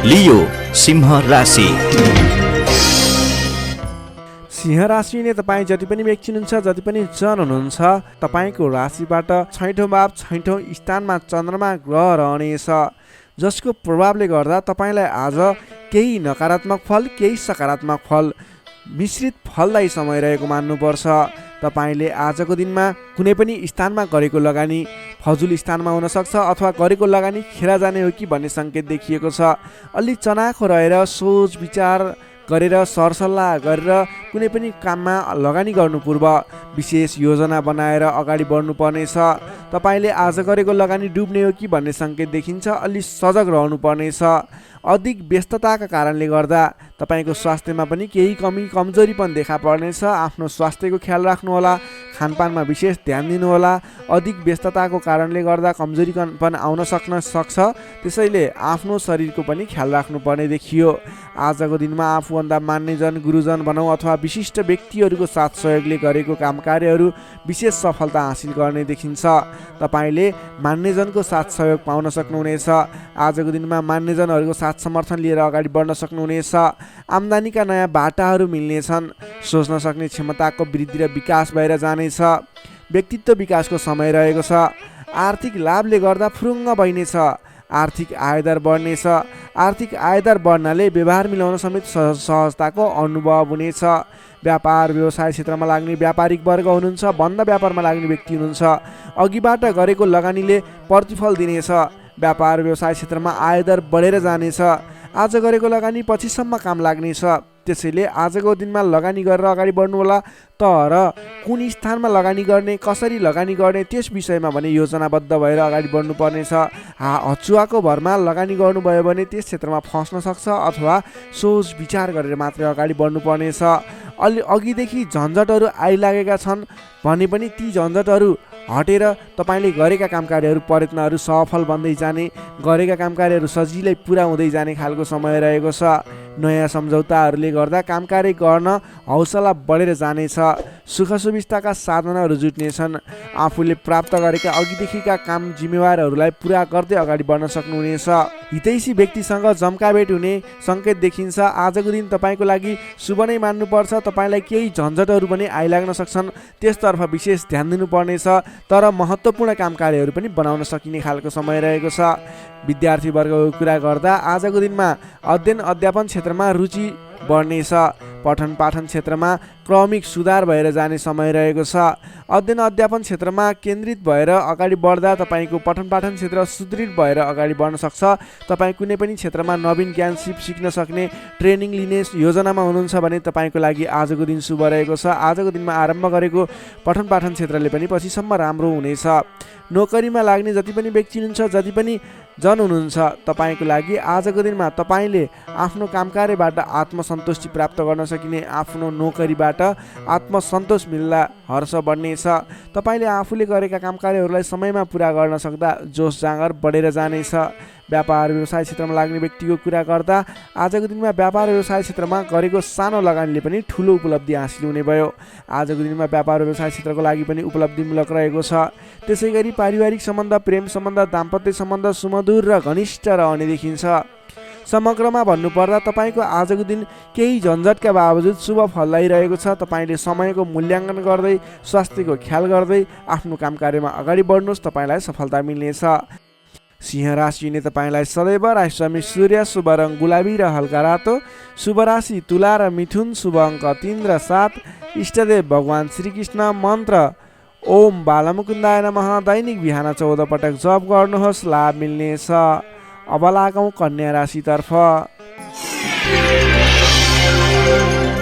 लियो सिंह राशि। सिंह राशि नै तपाईँ जति पनि व्यक्ति हुनुहुन्छ, जति पनि जन हुनुहुन्छ, तपाईँको राशिबाट 6औं भाव 6औं स्थानमा चन्द्रमा ग्रह रहनेछ, जसको प्रभावले गर्दा तपाईँलाई आज केही नकारात्मक फल, केही सकारात्मक फल मिश्रित फलदायी समय रहेको मान्नुपर्छ। तपाईँले आजको दिनमा कुनै पनि स्थानमा गरेको लगानी फजुल स्थानमा हुनसक्छ अथवा गरेको लगानी खेर जाने हो कि भन्ने सङ्केत देखिएको छ। अलि चनाखो रहेर सोच विचार गरेर सरसल्लाह गरेर कुनै पनि काममा लगानी गर्नु पूर्व विशेष योजना बनाएर अगाडि बढ्नुपर्नेछ। तपाईँले आज गरेको लगानी डुब्ने हो कि भन्ने सङ्केत देखिन्छ। अलि सजग रहनुपर्नेछ। अधिक व्यस्तताका कारणले गर्दा तपाईँको स्वास्थ्यमा पनि केही कमी कमजोरी पनि देखा पर्नेछ। आफ्नो स्वास्थ्यको ख्याल राख्नुहोला, खानपानमा विशेष ध्यान दिनुहोला। अधिक व्यस्तताको कारणले गर्दा कमजोरी पनि आउन सक्छ, त्यसैले आफ्नो शरीरको पनि ख्याल राख्नुपर्ने देखियो। आजको दिनमा आफूभन्दा मान्यजन, गुरुजन भनौँ अथवा विशिष्ट व्यक्तिहरूको साथ सहयोगले गरेको काम कार्यहरू विशेष सफलता हासिल गर्ने देखिन्छ। तपाईँले मान्यजनको साथ सहयोग पाउन सक्नुहुनेछ। आजको दिनमा मान्यजनहरूको साथ समर्थन लिएर अगाडि बढ्न सक्नुहुनेछ। आम्दानीका नयाँ बाटाहरू मिल्नेछन्। सोच्न सक्ने क्षमताको वृद्धि र विकास भएर जानेछ। व्यक्तित्व विकासको समय रहेको छ। आर्थिक लाभले गर्दा फुरुङ्ग बढ्नेछ। आर्थिक आयदार बढ्नेछ। आर्थिक आयदार बढ्नाले व्यवहार मिलाउन समेत सहजताको अनुभव हुनेछ। व्यापार व्यवसाय क्षेत्रमा लाग्ने व्यापारिक वर्ग हुनुहुन्छ। बन्द व्यापारमा लाग्ने व्यक्ति हुनुहुन्छ। अघिबाट गरेको लगानीले प्रतिफल दिनेछ। व्यापार व्यवसाय क्षेत्रमा आयदर बढेर जानेछ। आज गरेको लगानी पछिसम्म काम लाग्नेछ। त्यसैले आजको दिनमा लगानी गरेर अगाडि बढ्नु होला। तर कुन स्थानमा लगानी गर्ने, कसरी लगानी गर्ने, त्यस विषयमा भने योजनाबद्ध भएर अगाडि बढ्नु पर्नेछ। हचुवाको भरमा लगानी गर्नुभयो भने त्यस क्षेत्रमा फस्न सक्छ अथवा सोच विचार गरेर मात्रै अगाडि बढ्नु पर्नेछ। अघिदेखि झन्झटहरू आइलागेका छन् भने पनि ती झन्झटहरू हटेर तपाईँले गरेका काम कार्यहरू प्रयत्नहरू सफल बन्दै जाने, गरेका काम कार्यहरू सजिलै पुरा हुँदै जाने खालको समय रहेको छ। नयाँ सम्झौताहरूले गर्दा काम कार्य गर्न हौसला बढेर जानेछ। सुख सुविस्ताका साधनहरू जुट्नेछन्। आफूले प्राप्त गरेका अघिदेखिका काम जिम्मेवारहरूलाई पुरा गर्दै अगाडि बढ्न सक्नुहुनेछ। हितैषी व्यक्तिसँग जम्काभेट हुने सङ्केत देखिन्छ। आजको दिन तपाईँको लागि शुभ नै मान्नुपर्छ। तपाईँलाई केही झन्झटहरू पनि आइलाग्न सक्छन्, त्यसतर्फ विशेष ध्यान दिनुपर्नेछ। तर महत्त्वपूर्ण काम कार्यहरू पनि बनाउन सकिने खालको समय रहेको छ। विद्यार्थी वर्गको कुरा गर्दा आजको दिनमा अध्ययन अध्यापन क्षेत्रमा रुचि बढ्नेछ। पठन पाठन क्षेत्रमा क्रमिक सुधार भएर जाने समय रहेको छ। अध्ययन अध्यापन क्षेत्रमा केन्द्रित भएर अगाडि बढ्दा तपाईँको पठन पाठन क्षेत्र सुदृढ भएर अगाडि बढ्न सक्छ। तपाईँ कुनै पनि क्षेत्रमा नवीन ज्ञान सिक्न सक्ने, ट्रेनिङ लिने योजनामा हुनुहुन्छ भने तपाईँको लागि आजको दिन शुभ रहेको छ। आजको दिनमा आरम्भ गरेको पठन पाठन क्षेत्रले पनि पछिसम्म राम्रो हुनेछ। नोकरीमा लाग्ने जति पनि व्यक्ति हुनुहुन्छ, जति पनि जन हुनुहुन्छ, तपाईँको लागि आजको दिनमा तपाईँले आफ्नो काम कार्यबाट आत्मसन्तुष्टि प्राप्त गर्न सकिने, आफ्नो नोकरीबाट आत्मसन्तोष मिल्दा हर्ष बढ्नेछ। तपाईँले आफूले गरेका काम कार्यहरूलाई समयमा पुरा गर्न सक्दा जोस जाँगर बढेर जानेछ। व्यापार व्यवसाय क्षेत्रमा लाग्ने व्यक्तिको कुरा गर्दा आजको दिनमा व्यापार व्यवसाय क्षेत्रमा गरेको सानो लगानीले पनि ठुलो उपलब्धि हासिल हुने भयो। आजको दिनमा व्यापार व्यवसाय क्षेत्रको लागि पनि उपलब्धिमूलक रहेको छ। त्यसै गरी पारिवारिक सम्बन्ध, प्रेम सम्बन्ध, दाम्पत्य सम्बन्ध सुमधुर र घनिष्ठ रहने देखिन्छ। समग्रमा भन्नुपर्दा तपाईँको आजको दिन केही झन्झटका बावजुद शुभ फलदायी छ। तपाईँले समयको मूल्याङ्कन गर्दै, स्वास्थ्यको ख्याल गर्दै आफ्नो काम कार्यमा अगाडि बढ्नुहोस्, तपाईँलाई सफलता मिल्नेछ। सिंह राशिले तपाईँलाई सदैव राशिस्वामी सूर्य, शुभ रङ गुलाबी र हल्का रातो, शुभ राशि तुला र मिथुन, शुभ अङ्क 3 र 7, इष्टदेव भगवान् श्रीकृष्ण, मन्त्र ओम बालमुकुन्दाय नमः। दैनिक बिहान 14 पटक जप गर्नुहोस्, लाभ मिल्नेछ। अब लागौँ कन्या राशितर्फ।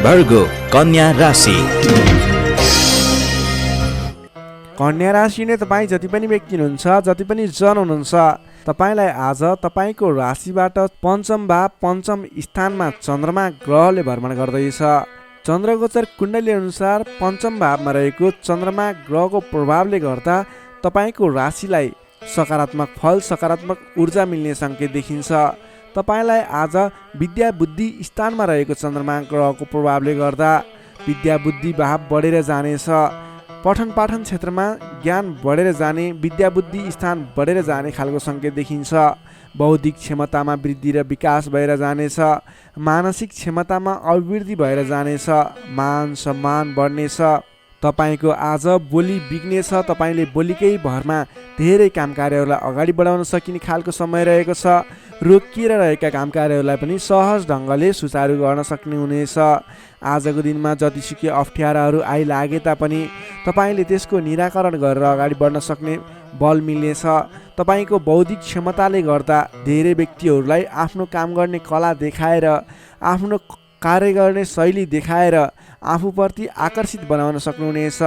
वर्गो कन्या राशि। कन्या राशिले तपाईँ जति पनि व्यक्ति हुनुहुन्छ, जति पनि जन हुनुहुन्छ, तपाईँलाई आज तपाईँको राशिबाट पञ्चम भाव पञ्चम स्थानमा चन्द्रमा ग्रहले भ्रमण गर्दैछ। चन्द्रगोचर कुण्डली अनुसार पञ्चम भावमा रहेको चन्द्रमा ग्रहको प्रभावले गर्दा तपाईँको राशिलाई सकारात्मक फल, सकारात्मक ऊर्जा मिल्ने सङ्केत देखिन्छ। तपाईँलाई आज विद्या बुद्धि स्थानमा रहेको चन्द्रमा ग्रहको प्रभावले गर्दा विद्या बुद्धि भाव बढेर जानेछ। पठन पाठन क्षेत्रमा ज्ञान बढेर जाने, विद्या बुद्धि स्थान बढेर जाने खालको सङ्केत देखिन्छ। बौद्धिक क्षमतामा वृद्धि र विकास भएर जानेछ। मानसिक क्षमतामा अभिवृद्धि भएर जानेछ। मान सम्मान बढ्नेछ। तपाईँको आज बोली बिग्नेछ। तपाईँले बोलीकै भरमा धेरै काम कार्यहरूलाई अगाडि बढाउन सकिने खालको समय रहेको छ। रोकिएर रहेका काम कार्यहरूलाई पनि सहज ढङ्गले सुचारू गर्न सक्ने हुनेछ। आजको दिनमा जतिसुकै अप्ठ्याराहरू आइलागे तापनि तपाईँले त्यसको निराकरण गरेर अगाडि बढ्न सक्ने बल मिल्नेछ। तपाईँको बौद्धिक क्षमताले गर्दा धेरै व्यक्तिहरूलाई आफ्नो काम गर्ने कला देखाएर, आफ्नो कार्य गर्ने शैली देखाएर आफूप्रति आकर्षित बनाउन सक्नुहुनेछ।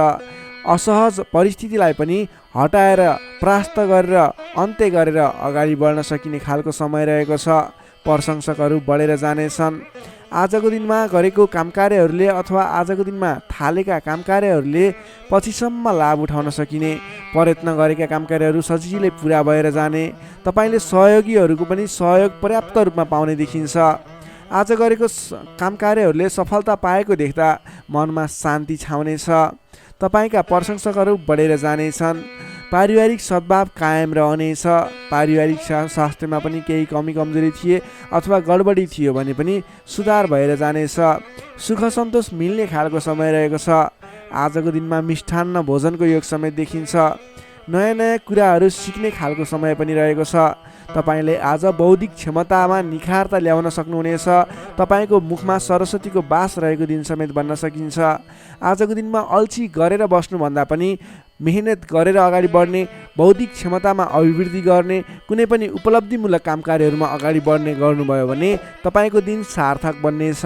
असहज परिस्थितिलाई पनि हटाएर, परास्त गरेर, अन्त्य गरेर अगाडि बढ्न सकिने खालको समय रहेको छ। प्रशंसकहरू बढेर जानेछन्। आजको दिनमा गरेको काम कार्यहरूले अथवा आजको दिनमा थालेका काम कार्यहरूले पछिसम्म लाभ उठाउन सकिने, प्रयत्न गरेका काम कार्यहरू सजिलै पुरा भएर जाने, तपाईँले सहयोगीहरूको पनि सहयोग पर्याप्त रूपमा पाउने देखिन्छ। आज गरेको काम कार्यहरूले सफलता पाएको देख्दा मनमा शान्ति छाउनेछ। तपाईँका प्रशंसकहरू बढेर जानेछन्। पारिवारिक सद्भाव कायम रहनेछ। पारिवारिक स्वास्थ्यमा पनि केही कमी कमजोरी थिए अथवा गडबडी थियो भने पनि सुधार भएर जानेछ। सुख सन्तोष मिल्ने खालको समय रहेको छ। आजको दिनमा मिष्ठान्न भोजनको योग समेत देखिन्छ। नयाँ नयाँ कुराहरू सिक्ने खालको समय पनि रहेको छ। तपाईँले आज बौद्धिक क्षमतामा निखारता ल्याउन सक्नुहुनेछ। तपाईँको मुखमा सरस्वतीको बास रहेको दिन समेत भन्न सकिन्छ। आजको दिनमा अल्छी गरेर बस्नुभन्दा पनि मेहनत गरेर अगाडि बढ्ने, बौद्धिक क्षमतामा अभिवृद्धि गर्ने, कुनै पनि उपलब्धिमूलक काम कार्यहरूमा अगाडि बढ्ने गर्नुभयो भने तपाईँको दिन सार्थक बन्नेछ।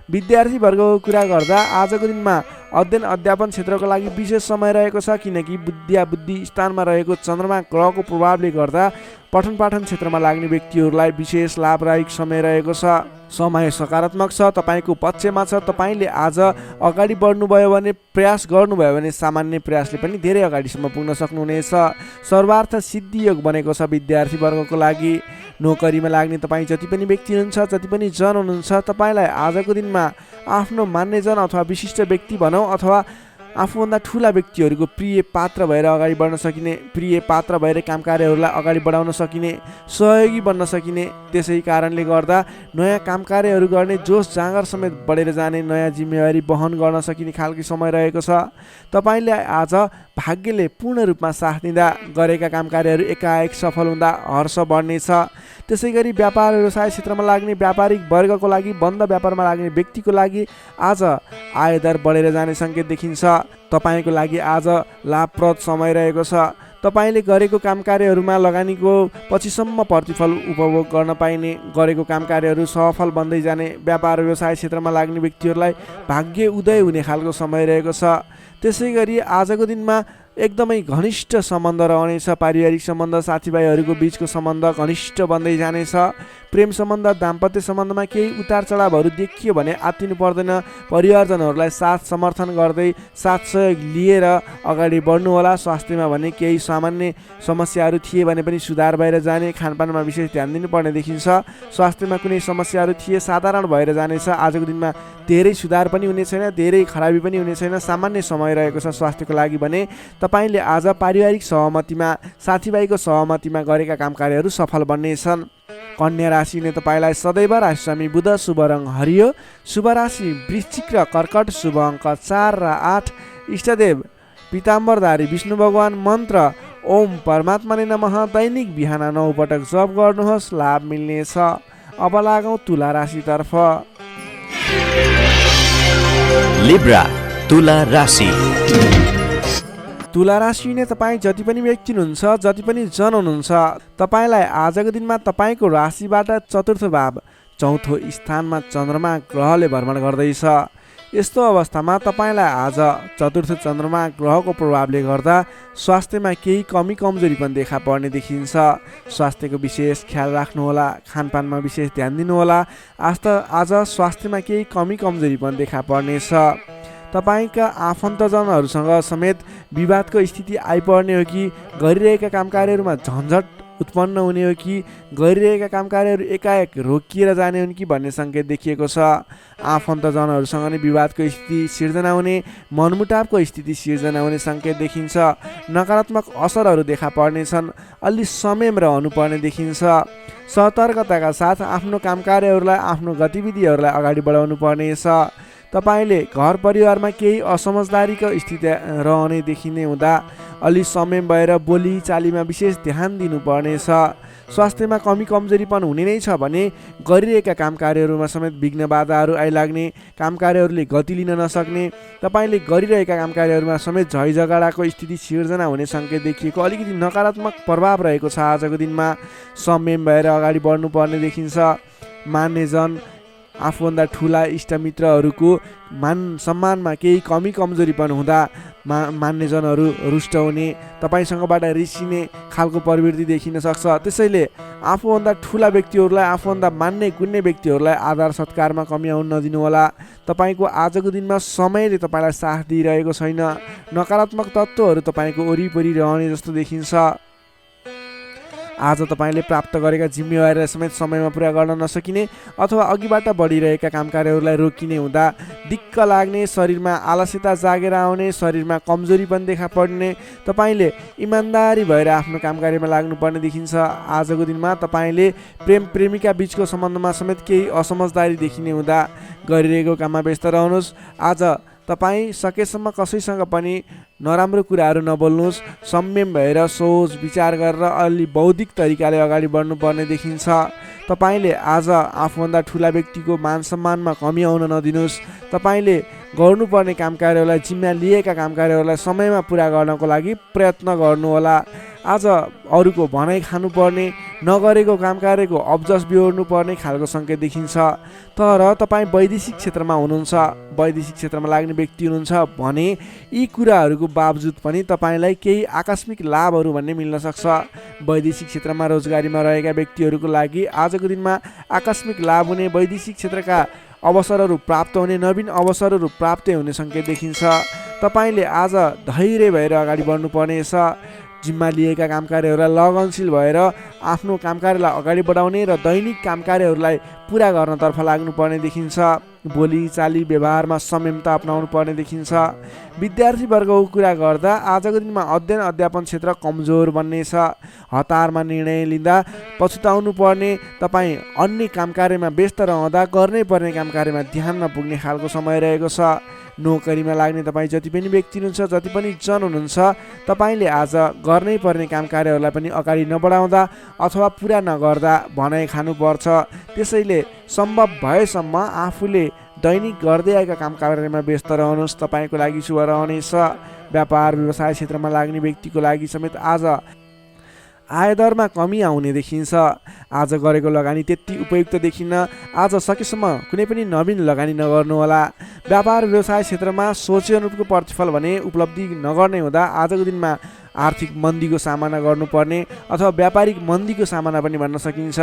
विद्यार्थी वर्गको कुरा गर्दा आजको दिनमा अध्ययन अध्यापन क्षेत्रको लागि विशेष समय रहेको छ, किनकि बुद्धि स्थानमा रहेको चन्द्रमा ग्रहको प्रभावले गर्दा पठन पाठन क्षेत्रमा लाग्ने व्यक्तिहरूलाई विशेष लाभदायक समय रहेको छ। समय सकारात्मक छ, तपाईँको पक्षमा छ। तपाईँले आज अगाडि बढ्नुभयो भने, प्रयास गर्नुभयो भने सामान्य प्रयासले पनि धेरै अगाडिसम्म पुग्न सक्नुहुनेछ। सर्वार्थ सिद्धि योग बनेको छ विद्यार्थी वर्गको लागि। नोकरीमा लाग्ने तपाईँ जति पनि व्यक्ति हुनुहुन्छ, जति पनि जन हुनुहुन्छ, तपाईँलाई आजको दिनमा आफ्नो मान्यजन अथवा विशिष्ट व्यक्ति भनौँ अथवा आफूभन्दा ठुला व्यक्तिहरूको प्रिय पात्र भएर अगाडि बढ्न सकिने, प्रिय पात्र भएर काम कार्यहरूलाई अगाडि बढाउन सकिने, सहयोगी बन्न सकिने, त्यसै कारणले गर्दा नयाँ काम कार्यहरू गर्ने जोस जाँगर समेत बढेर जाने, नयाँ जिम्मेवारी वहन गर्न सकिने खालको समय रहेको छ। तपाईँले आज भाग्यले पूर्ण रूपमा साथ दिँदा गरेका काम कार्यहरू एकाएक सफल हुँदा हर्ष बढ्नेछ। त्यसै गरी व्यापार व्यवसाय क्षेत्रमा लाग्ने व्यापारिक वर्गको लागि, बन्द व्यापारमा लाग्ने व्यक्तिको लागि आज आयदर बढेर जाने सङ्केत देखिन्छ। तपाईँको लागि आज लाभप्रद समय रहेको छ। तपाईँले गरेको काम कार्यहरूमा लगानीको पछिसम्म प्रतिफल उपभोग गर्न पाइने, गरेको काम कार्यहरू सफल बन्दै जाने, व्यापार व्यवसाय क्षेत्रमा लाग्ने व्यक्तिहरूलाई भाग्य उदय हुने खालको समय रहेको छ। त्यसै गरी आजको दिनमा एकदमै घनिष्ठ सम्बन्ध रहनेछ। पारिवारिक सम्बन्ध, साथीभाइहरूको बिचको सम्बन्ध घनिष्ठ बन्दै जानेछ। प्रेम सम्बन्ध, दाम्पत्य सम्बन्धमा केही उतार चढावहरू देखियो भने आत्तिनु पर्दैन। परिवारजनहरूलाई साथ समर्थन गर्दै, साथ सहयोग लिएर अगाडि बढ्नुहोला। स्वास्थ्यमा भने केही सामान्य समस्याहरू थिए भने पनि सुधार भएर जाने, खानपानमा विशेष ध्यान दिनुपर्ने देखिन्छ। स्वास्थ्यमा कुनै समस्याहरू थिए साधारण भएर जानेछ। आजको दिनमा धेरै सुधार पनि हुने छैन, धेरै खराबी पनि हुने छैन, सामान्य समय रहेको छ स्वास्थ्यको लागि भने। तपाईँले आज पारिवारिक सहमतिमा, साथीभाइको सहमतिमा गरेका काम कार्यहरू सफल बन्नेछन्। कन्या राशिले तपाईँलाई सदैव राशिस्वामी बुध, शुभ रङ हरियो, शुभ राशि वृश्चिक र कर्कट, शुभ अङ्क 4 र 8, इष्टदेव पीताम्बरधारी विष्णु भगवान, मन्त्र ओम परमात्मा नै नमः, दैनिक बिहान 9 पटक जप गर्नुहोस्, लाभ मिल्नेछ। अब लागौँ तुला राशितर्फ। लिब्रा तुला राशि। तुला राशि नै तपाईँ जति पनि व्यक्ति हुनुहुन्छ, जति पनि जन हुनुहुन्छ, तपाईँलाई आजको दिनमा तपाईँको राशिबाट चतुर्थ भाव, चौथो स्थानमा चन्द्रमा ग्रहले भ्रमण गर्दैछ। यस्तो अवस्थामा तपाईँलाई आज चतुर्थ चन्द्रमा ग्रहको प्रभावले गर्दा स्वास्थ्यमा केही कमी कमजोरी पनि देखा पर्ने देखिन्छ। स्वास्थ्यको विशेष ख्याल राख्नुहोला, खानपानमा विशेष ध्यान दिनुहोला। आज स्वास्थ्यमा केही कमी कमजोरी पनि देखा पर्नेछ। तपाईँका आफन्तजनहरूसँग समेत विवादको स्थिति आइपर्ने हो कि गरिरहेका काम कार्यहरूमा झन्झट उत्पन्न हुने हो कि गरिरहेका काम कार्यहरू एकाएक रोकिएर जाने हुन् कि भन्ने सङ्केत देखिएको छ। आफन्तजनहरूसँग नै विवादको स्थिति सिर्जना हुने, मनमुटावको स्थिति सिर्जना हुने सङ्केत देखिन्छ। नकारात्मक असरहरू देखा पर्नेछन्। अलि संयम रहनुपर्ने देखिन्छ। सतर्कताका साथ आफ्नो काम कार्यहरूलाई, आफ्नो गतिविधिहरूलाई अगाडि बढाउनु पर्नेछ। तपाईँले घर परिवारमा केही असमझदारीको स्थिति रहने देखिने हुँदा अलि संयम भएर बोली चालीमा विशेष ध्यान दिनुपर्नेछ। स्वास्थ्यमा कमी कमजोरी पनि हुने नै छ भने गरिरहेका काम कार्यहरूमा समेत विघ्न बाधाहरू आइलाग्ने, काम कार्यहरूले गति लिन नसक्ने, तपाईँले गरिरहेका काम कार्यहरूमा समेत झैझगडाको स्थिति सिर्जना हुने सङ्केत देखिएको, अलिकति नकारात्मक प्रभाव रहेको छ। आजको दिनमा संयम भएर अगाडि बढ्नुपर्ने देखिन्छ। मान्यजन, आफूभन्दा ठुला इष्टमित्रहरूको मान सम्मानमा केही कमी कमजोरी पनि हुँदा मान्यजनहरू रुष्ट हुने, तपाईँसँगबाट रिसिने खालको प्रवृत्ति देखिन सक्छ। त्यसैले आफूभन्दा ठुला व्यक्तिहरूलाई, आफूभन्दा मान्ने गुन्ने व्यक्तिहरूलाई आदर सत्कारमा कमी आउन नदिनुहोला। तपाईँको आजको दिनमा समयले तपाईँलाई साथ दिइरहेको छैन। नकारात्मक तत्त्वहरू तपाईँको वरिपरि रहने जस्तो देखिन्छ। आज तपाईँले प्राप्त गरेका जिम्मेवारीलाई समेत समयमा पुरा गर्न नसकिने अथवा अघिबाट बढिरहेका काम कार्यहरूलाई रोकिने हुँदा दिक्क लाग्ने, शरीरमा आलस्यता जागेर आउने, शरीरमा कमजोरी पनि देखा पर्ने, तपाईँले इमान्दारी भएर आफ्नो काम कार्यमा लाग्नुपर्ने देखिन्छ। आजको दिनमा तपाईँले प्रेम प्रेमिका बीचको सम्बन्धमा समेत केही असमझदारी देखिने हुँदा गरिरहेको काममा व्यस्त रहनुहोस्। आज तपाईँ सकेसम्म कसैसँग पनि नराम्रो कुराहरू नबोल्नुहोस्। संयम भएर सोच विचार गरेर अलि बौद्धिक तरिकाले अगाडि बढ्नुपर्ने देखिन्छ। तपाईँले आज आफूभन्दा ठुला व्यक्तिको मान सम्मानमा कमी आउन नदिनुहोस्। तपाईँले गर्नुपर्ने काम कार्यहरूलाई, जिम्मा लिएका काम कार्यहरूलाई समयमा पुरा गर्नको लागि प्रयत्न गर्नुहोला। आज अरूको भनाइ खानुपर्ने, नगरेको काम कार्यको अब्जस बिहोर्नु पर्ने खालको सङ्केत देखिन्छ। तर तपाईँ वैदेशिक क्षेत्रमा हुनुहुन्छ, वैदेशिक क्षेत्रमा लाग्ने व्यक्ति हुनुहुन्छ भने यी कुराहरूको बावजुद पनि तपाईँलाई केही आकस्मिक लाभहरू भन्ने मिल्न सक्छ। वैदेशिक क्षेत्रमा रोजगारीमा रहेका व्यक्तिहरूको लागि आजको दिनमा आकस्मिक लाभ हुने, वैदेशिक क्षेत्रका अवसरहरू प्राप्त हुने, नवीन अवसरहरू प्राप्त हुने सङ्केत देखिन्छ। तपाईँले आज धैर्य भएर अगाडि बढ्नुपर्नेछ। जिम्मा लिएका काम कार्यहरूलाई लगनशील भएर आफ्नो काम कार्यलाई अगाडि बढाउने र दैनिक काम कार्यहरूलाई पुरा गर्नतर्फ लाग्नुपर्ने देखिन्छ। बोली चाली व्यवहारमा संयमता अपनाउनु पर्ने देखिन्छ। विद्यार्थीवर्गको कुरा गर्दा आजको दिनमा अध्ययन अध्यापन क्षेत्र कमजोर बन्नेछ। हतारमा निर्णय लिँदा पछुताउनु पर्ने, तपाईँ अन्य काम कार्यमा व्यस्त रहँदा गर्नै पर्ने काम कार्यमा ध्यान नपुग्ने खालको समय रहेको छ। नोकरीमा लाग्ने तपाईँ जति पनि व्यक्ति हुनुहुन्छ, जति पनि जन हुनुहुन्छ, तपाईँले आज गर्नै पर्ने काम कार्यहरूलाई पनि अगाडि नबढाउँदा अथवा पुरा नगर्दा भनाइ खानुपर्छ। त्यसैले सम्भव भएसम्म आफूले दैनिक गर्दै आएका काम कार्यमा व्यस्त रहनुहोस्। तपाईँको लागि शुभ रहनेछ। व्यापार व्यवसाय क्षेत्रमा लाग्ने व्यक्तिको लागि समेत आज आयदरमा कमी आउने देखिन्छ। आज गरेको लगानी त्यति उपयुक्त देखिन्न। आज सकेसम्म कुनै पनि नवीन लगानी नगर्नुहोला। व्यापार व्यवसाय क्षेत्रमा सोचे अनुरूपको प्रतिफल भने उपलब्धि नगर्ने हुँदा आजको दिनमा आर्थिक मन्दीको सामना गर्नुपर्ने अथवा व्यापारिक मन्दीको सामना पनि भन्न सकिन्छ।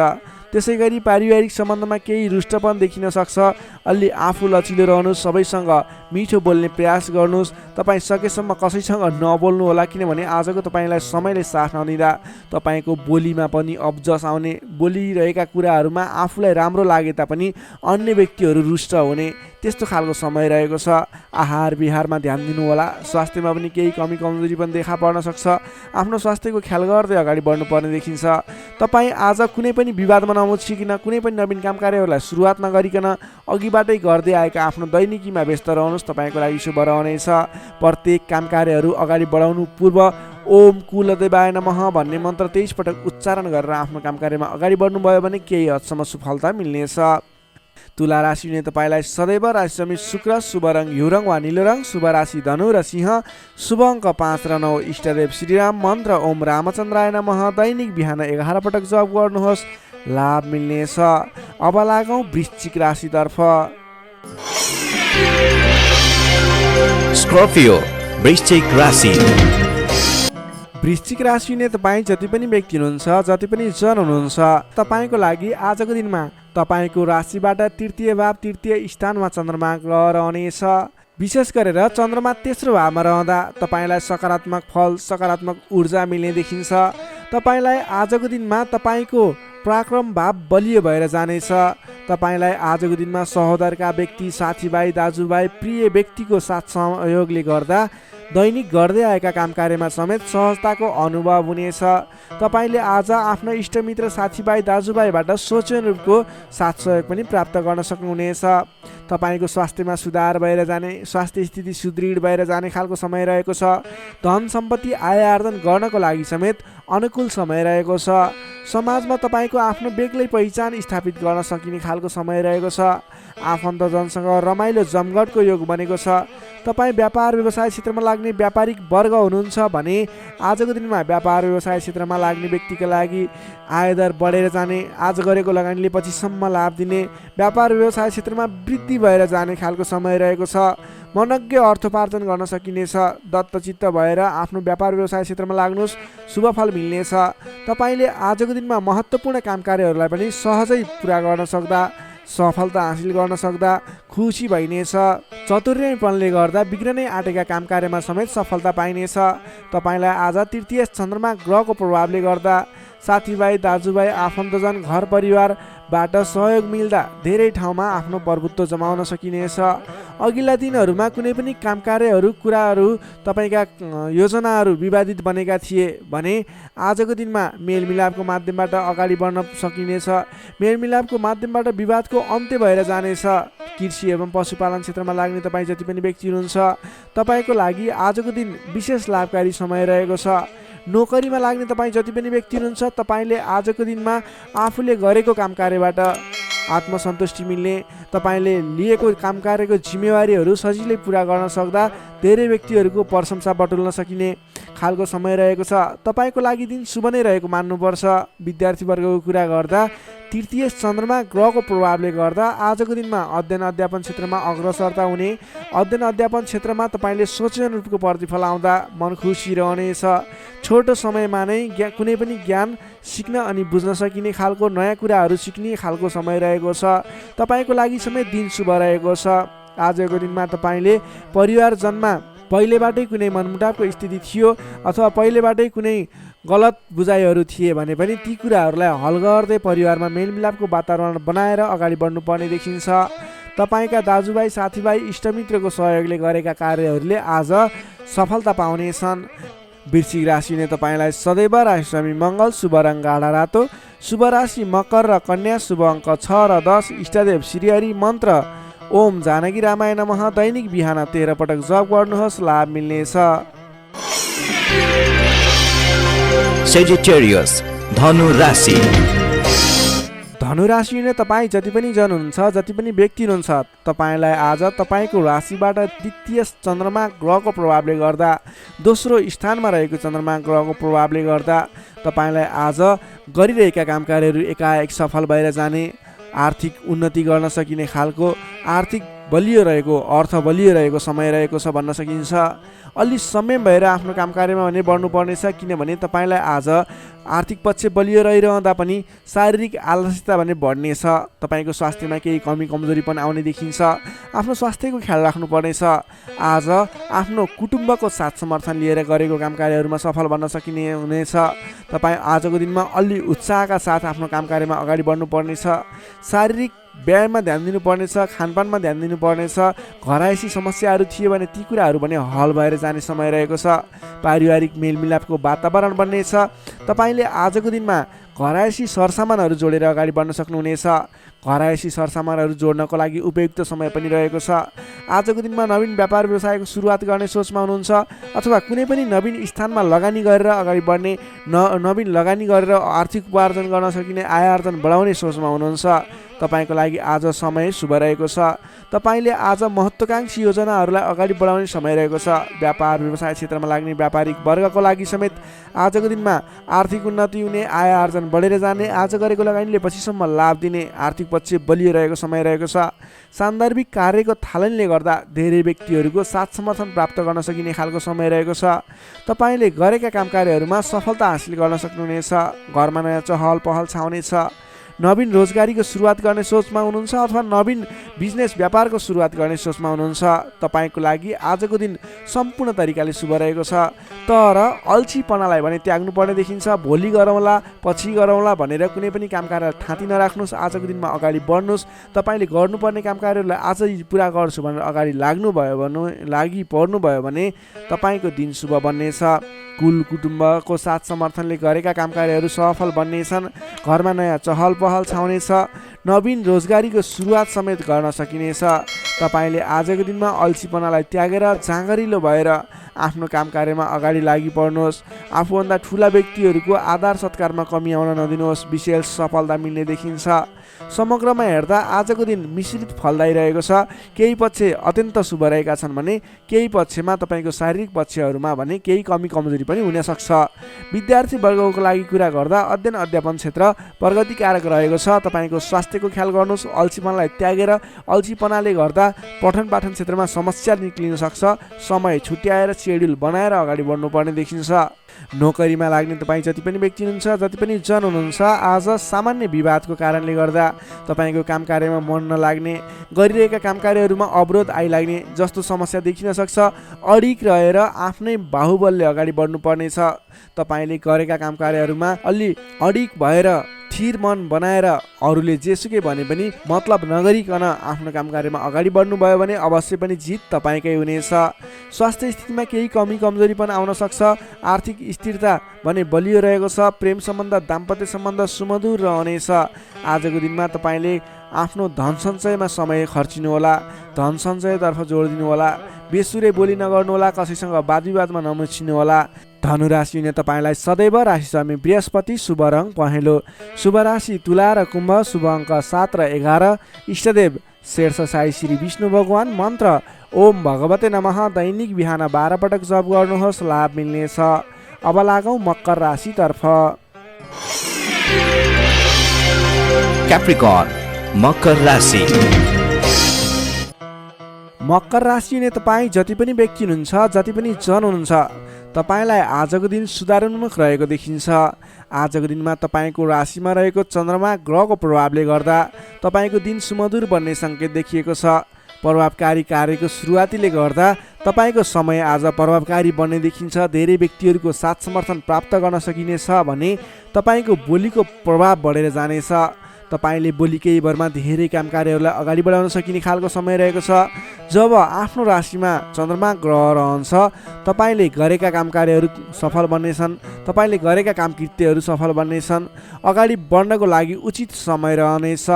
त्यसै गरी पारिवारिक सम्बन्धमा केही रुष्टपन देखिन सक्छ। अलि आफू लचिलो रहनुहोस्, सबैसँग मिठो बोल्ने प्रयास गर्नुहोस्। तपाईँ सकेसम्म कसैसँग नबोल्नु होला, किनभने आजको तपाईँलाई समयले साथ नदिँदा तपाईँको बोलीमा पनि अब्जस आउने, बोलिरहेका कुराहरूमा आफूलाई राम्रो लागे तापनि अन्य व्यक्तिहरू रुष्ट हुने त्यस्तो खालको समय रहेको छ। आहार विहारमा ध्यान दिनु होला। स्वास्थ्यमा पनि केही कमी कमजोरी पनि देखा पर्न सक्छ। आफ्नो स्वास्थ्यको ख्याल गर्दै अगाडि बढ्नुपर्ने देखिन्छ। तपाईँ आज कुनै पनि विवादमा नमुचिकन, कुनै पनि नवीन काम कार्यहरूलाई सुरुवात नगरिकन अघिबाटै गर्दै आएका आफ्नो दैनिकीमा व्यस्त रहनुहोस्। तपाईँको लागि शुभ रहनेछ। प्रत्येक काम कार्यहरू अगाडि बढाउनु पूर्व ओम कुलदेवाय नमः भन्ने मन्त्र 23 पटक उच्चारण गरेर आफ्नो काम कार्यमा अगाडि बढ्नुभयो भने केही हदसम्म सफलता मिल्नेछ। तुला राशिले तपाईँलाई सदैव राशि समित शुक्र, शुभ रङ हिउँ रङ वा निलो रङ, शुभ राशि धनु र सिंह, शुभ अङ्क 5 र 9, इष्टदेव श्रीराम, मन्त्र ओम रामचन्द्राय नमः। दैनिक बिहान 11 पटक जप गर्नुहोस्, लाभ मिल्नेछ। अब लागौँ वृश्चिक राशितर्फ। स्कर्पियो वृश्चिक राशि। वृश्चिक राशि नै तपाईँ जति पनि व्यक्ति हुनुहुन्छ, जति पनि जन हुनुहुन्छ, तपाईँको लागि आजको दिनमा तपाईँको राशिबाट तृतीय भाव, तृतीय स्थानमा चन्द्रमा ग्रह रहनेछ। विशेष गरेर चन्द्रमा तेस्रो भावमा रहँदा तपाईँलाई सकारात्मक फल, सकारात्मक ऊर्जा मिल्ने देखिन्छ। तपाईँलाई आजको दिनमा तपाईँको पराक्रम भाव बलियो भएर जानेछ। तपाईँलाई आजको दिनमा सहोदरका व्यक्ति, साथीभाइ, दाजुभाइ, प्रिय व्यक्तिको साथ सहयोगले गर्दा दैनिक गर्दै आएका काम कार्यमा समेत सहजताको अनुभव हुनेछ। तपाईँले आज आफ्ना इष्टमित्र, साथीभाइ, दाजुभाइबाट सोचे अनुरूपको साथ सहयोग पनि प्राप्त गर्न सक्नुहुनेछ। तपाईँको स्वास्थ्यमा सुधार भएर जाने, स्वास्थ्य स्थिति सुदृढ भएर जाने खालको समय रहेको छ। धन सम्पत्ति आय आर्जन गर्नको लागि समेत अनुकूल समय रहेको छ। समाजमा तपाईँको आफ्नो बेग्लै पहिचान स्थापित गर्न सकिने खालको समय रहेको छ। आफन्तजनसँग रमाइलो जमघटको योग बनेको छ। तपाईँ व्यापार व्यवसाय क्षेत्रमा लाग्ने व्यापारिक वर्ग हुनुहुन्छ भने आजको दिनमा व्यापार व्यवसाय क्षेत्रमा लाग्ने व्यक्तिका लागि आयदर बढेर जाने, आज गरेको लगानीले पछिसम्म लाभ दिने, व्यापार व्यवसाय क्षेत्रमा वृद्धि भएर जाने खालको समय रहेको छ। मनज्ञ अर्थोपार्जन गर्न सकिनेछ। दत्तचित्त भएर आफ्नो व्यापार व्यवसाय क्षेत्रमा लाग्नुहोस्, शुभ फल मिल्नेछ। तपाईँले आजको दिनमा महत्त्वपूर्ण काम कार्यहरूलाई पनि सहजै पुरा गर्न सक्दा, सफलता हासिल गर्न सक्दा खुसी भइनेछ। चतुर्यपनले गर्दा बिग्रनै आँटेका काम कार्यमा समेत सफलता पाइनेछ। तपाईँलाई आज तृतीय चन्द्रमा ग्रहको प्रभावले गर्दा साथीभाइ दाजुभाइ आफन्तजन घर परिवारबाट सहयोग मिल्दा धेरै ठाउँमा आफ्नो प्रभुत्व जमाउन सकिनेछ। अघिल्ला दिनहरूमा कुनै पनि काम कार्यहरू कुराहरू तपाईँका योजनाहरू विवादित बनेका थिए भने आजको दिनमा मेलमिलापको माध्यमबाट अगाडि बढ्न सकिनेछ। मेलमिलापको माध्यमबाट विवादको अन्त्य भएर जानेछ। कृषि एवं पशुपालन क्षेत्रमा लाग्ने तपाईँ जति पनि व्यक्ति हुनुहुन्छ तपाईँको लागि आजको दिन विशेष लाभकारी समय रहेको छ। नोकरीमा लाग्ने तपाईँ जति पनि व्यक्ति हुनुहुन्छ तपाईँले आजको दिनमा आफूले गरेको काम कार्यबाट आत्मसन्तुष्टि मिल्ने, तपाईँले लिएको काम कार्यको जिम्मेवारीहरू सजिलै पुरा गर्न सक्दा धेरै व्यक्तिहरूको प्रशंसा बटुल्न सकिने खालको समय रहेको छ। तपाईँको लागि दिन शुभ नै रहेको मान्नुपर्छ। विद्यार्थीवर्गको कुरा गर्दा तृतीय चन्द्रमा ग्रहको प्रभावले गर्दा आजको दिनमा अध्ययन अध्यापन क्षेत्रमा अग्रसरता हुने, अध्ययन अध्यापन क्षेत्रमा तपाईँले सोचे अनुरूपको प्रतिफल आउँदा मन खुसी रहनेछ। छोटो समयमा नै कुनै पनि ज्ञान सिक्न अनि बुझ्न सकिने खालको नयाँ कुराहरू सिक्ने खालको समय रहेको छ। तपाईँको लागि समय दिन शुभ रहेको छ। आजको दिनमा तपाईँले परिवारजनमा पहिलेबाटै कुनै मनमुटावको स्थिति थियो अथवा पहिलेबाटै कुनै गलत बुझाइहरू थिए भने पनि ती कुराहरूलाई हल गर्दै परिवारमा मेलमिलापको वातावरण बनाएर अगाडि बढ्नुपर्ने देखिन्छ। तपाईँका दाजुभाइ साथीभाइ इष्टमित्रको सहयोगले गरेका कार्यहरूले आज सफलता पाउनेछन्। वृश्चिक राशिले तपाईँलाई सदैव राशिस्वामी मङ्गल, शुभ रङ गाढा रातो, शुभ राशि मकर र कन्या, शुभ अङ्क 6 र 10, इष्टदेव श्रीहरि, मन्त्र ओम जानकी रामाय नमः। दैनिक बिहान 13 पटक जप गर्नुहोस्, लाभ मिल्नेछ। Sagittarius, धनु राशि। धनुराशि नै तपाईँ जति पनि जन हुनुहुन्छ, जति पनि व्यक्ति हुनुहुन्छ तपाईँलाई आज तपाईँको राशिबाट द्वितीय चन्द्रमा ग्रहको प्रभावले गर्दा, दोस्रो स्थानमा रहेको चन्द्रमा ग्रहको प्रभावले गर्दा तपाईँलाई आज गरिरहेका काम कार्यहरू एकाएक सफल भएर जाने, आर्थिक उन्नति गर्न सकिने खालको, आर्थिक बलियो रहेको, अर्थ बलियो रहेको समय रहेको छ भन्न सकिन्छ। अलि संयम भएर आफ्नो काम कार्यमा भने बढ्नुपर्नेछ, किनभने तपाईँलाई आज आर्थिक पक्ष बलियो रहिरहँदा पनि शारीरिक आलस्यता भने बढ्नेछ। तपाईँको स्वास्थ्यमा केही कमी कमजोरी पनि आउने देखिन्छ। आफ्नो स्वास्थ्यको ख्याल राख्नुपर्नेछ। आज आफ्नो कुटुम्बको साथ समर्थन लिएर गरेको काम कार्यहरूमा सफल बन्न सकिने हुनेछ। तपाईँ आजको दिनमा अलि उत्साहका साथ आफ्नो काम कार्यमा अगाडि बढ्नुपर्नेछ। शारीरिक व्यायाममा ध्यान दिनुपर्नेछ, खानपानमा ध्यान दिनुपर्नेछ। घरायसी समस्याहरू थिए भने ती कुराहरू पनि हल भएर जाने समय रहेको छ। पारिवारिक मेलमिलापको वातावरण बन्नेछ। तपाईँले आजको दिनमा घरायसी सरसामानहरू जोडेर अगाडि बढ्न सक्नुहुनेछ। घरायसी सरसामानहरू जोड्नको लागि उपयुक्त समय पनि रहेको छ। आजको दिनमा नवीन व्यापार व्यवसायको सुरुवात गर्ने सोचमा हुनुहुन्छ अथवा कुनै पनि नवीन स्थानमा लगानी गरेर अगाडि बढ्ने, नवीन लगानी गरेर आर्थिक उपार्जन गर्न सकिने, आय आर्जन बढाउने सोचमा हुनुहुन्छ। तपाईँको लागि आज समय शुभ रहेको छ। तपाईँले आज महत्त्वाकांक्षी योजनाहरूलाई अगाडि बढाउने समय रहेको छ। व्यापार व्यवसाय क्षेत्रमा लाग्ने व्यापारिक वर्गको लागि समेत आजको दिनमा आर्थिक उन्नति हुने, आय आर्जन बढेर जाने, आज गरेको लगानीले पछिसम्म लाभ दिने, आर्थिक पक्ष बलियो रहेको समय रहेको छ। सान्दर्भिक कार्यको थालनीले गर्दा धेरै व्यक्तिहरूको साथ समर्थन प्राप्त गर्न सकिने खालको समय रहेको छ। तपाईँले गरेका काम कार्यहरूमा सफलता हासिल गर्न सक्नुहुनेछ। घरमा नयाँ चहल पहल छाउनेछ। नवीन रोजगारीको सुरुवात गर्ने सोचमा हुनुहुन्छ अथवा नवीन बिजनेस व्यापारको सुरुवात गर्ने सोचमा हुनुहुन्छ। तपाईँको लागि आजको दिन सम्पूर्ण तरिकाले शुभ रहेको छ। तर अल्छीपनालाई भने त्याग्नुपर्ने देखिन्छ। भोलि गरौँला, पछि गरौँला भनेर कुनै पनि काम कार्य थाँती नराख्नुहोस्। आजको दिनमा अगाडि बढ्नुहोस्। तपाईँले गर्नुपर्ने काम कार्यहरूलाई आजै पुरा गर्छु भनेर अगाडि पर्नुभयो भने तपाईँको दिन शुभ बन्नेछ। कुल कुटुम्बको साथ समर्थनले गरेका काम कार्यहरू सफल बन्नेछन्। घरमा नयाँ चहल पहल छाउनेछ। नवीन रोजगारीको सुरुवात समेत गर्न सकिनेछ। तपाईँले आजको दिनमा अल्छीपनालाई त्यागेर जाँगरिलो भएर आफ्नो काम कार्यमा अगाडि लागि पर्नुहोस्। आफूभन्दा ठुला व्यक्तिहरूको आदर सत्कारमा कमी आउन नदिनुहोस्। विशेष सफलता मिल्ने देखिन्छ। समग्रमा हेर्दा आजको दिन मिश्रित फलदायी रहेको छ। केही पक्ष अत्यन्त शुभ रहेका छन् भने केही पक्षमा तपाईँको शारीरिक पक्षहरूमा भने केही कमी कमजोरी पनि हुन सक्छ। विद्यार्थी वर्गको लागि कुरा गर्दा अध्ययन अध्यापन क्षेत्र प्रगतिकारक रहेको छ। तपाईँको स्वास्थ्यको ख्याल गर्नुहोस्। अल्छीपनालाई त्यागेर, अल्छीपनाले गर्दा गर्दा पठन पाठन क्षेत्रमा समस्या निक्लिन सक्छ। समय छुट्याएर सेड्युल बनाएर अगाडि बढ्नुपर्ने देखिन्छ। नोकरीमा लाग्ने तपाईँ जति पनि व्यक्ति हुनुहुन्छ, जति पनि जन हुनुहुन्छ, आज सामान्य विवादको कारणले गर्दा तपाईँको काम कार्यमा मन नलाग्ने, गरिरहेका काम कार्यहरूमा अवरोध आइलाग्ने जस्तो समस्या देखिन सक्छ। अडिक रहेर आफ्नै बाहुबलले अगाडि बढ्नुपर्नेछ। तपाईँले गरेका काम कार्यहरूमा अलि अडिक भएर थिर मन बनाएर अरूले जेसुकै भने पनि मतलब नगरिकन आफ्नो काम कार्यमा अगाडि बढ्नुभयो भने अवश्य पनि जित तपाईँकै हुनेछ। स्वास्थ्य स्थितिमा केही कमी कमजोरी पनि आउन सक्छ। आर्थिक स्थिरता भने बलियो रहेको छ। प्रेम सम्बन्ध, दाम्पत्य सम्बन्ध सुमधुर रहनेछ। आजको दिनमा तपाईँले आफ्नो धन सञ्चयमा समय खर्चिनुहोला। धन सञ्चयतर्फ जोड दिनुहोला। बेसुरै बोली नगर्नुहोला। कसैसँग वादविवादमा नमुछिनुहोला। धनु राशि हुने तपाईँलाई सदैव राशि स्वामी बृहस्पति, शुभ रङ पहेँलो। शुभ राशि तुला र कुम्भ, शुभ अङ्क 7 र 11। इष्टदेव शेर्ष साई श्री विष्णु भगवान। मन्त्र ओम भगवते नमः। दैनिक बिहान 12 पटक जप गर्नुहोस्, लाभ मिल्नेछ। अब लागौँ मकर राशितर्फ। क्याप्रिकर्न मकर राशि। मकर राशि हुने तपाईँ जति पनि व्यक्ति हुनुहुन्छ, जति पनि जन हुनुहुन्छ, तपाईँलाई आजको दिन सुधारोन्मुख रहेको देखिन्छ। आजको दिनमा तपाईँको राशिमा रहेको चन्द्रमा ग्रहको प्रभावले गर्दा तपाईँको दिन सुमधुर बन्ने सङ्केत देखिएको छ। प्रभावकारी कार्यको सुरुवातीले गर्दा तपाईँको समय आज प्रभावकारी बन्ने देखिन्छ। धेरै व्यक्तिहरूको साथ समर्थन प्राप्त गर्न सकिनेछ भने तपाईँको बोलीको प्रभाव बढेर जानेछ। तपाईँले बोली केही भरमा धेरै काम कार्यहरूलाई अगाडि बढाउन सकिने खालको समय रहेको छ। जब आफ्नो राशिमा चन्द्रमा ग्रह रहन्छ, तपाईँले गरेका काम कार्यहरू सफल बन्नेछन्। तपाईँले गरेका काम कृत्यहरू सफल बन्नेछन्। अगाडि बढ्नको लागि उचित समय रहनेछ।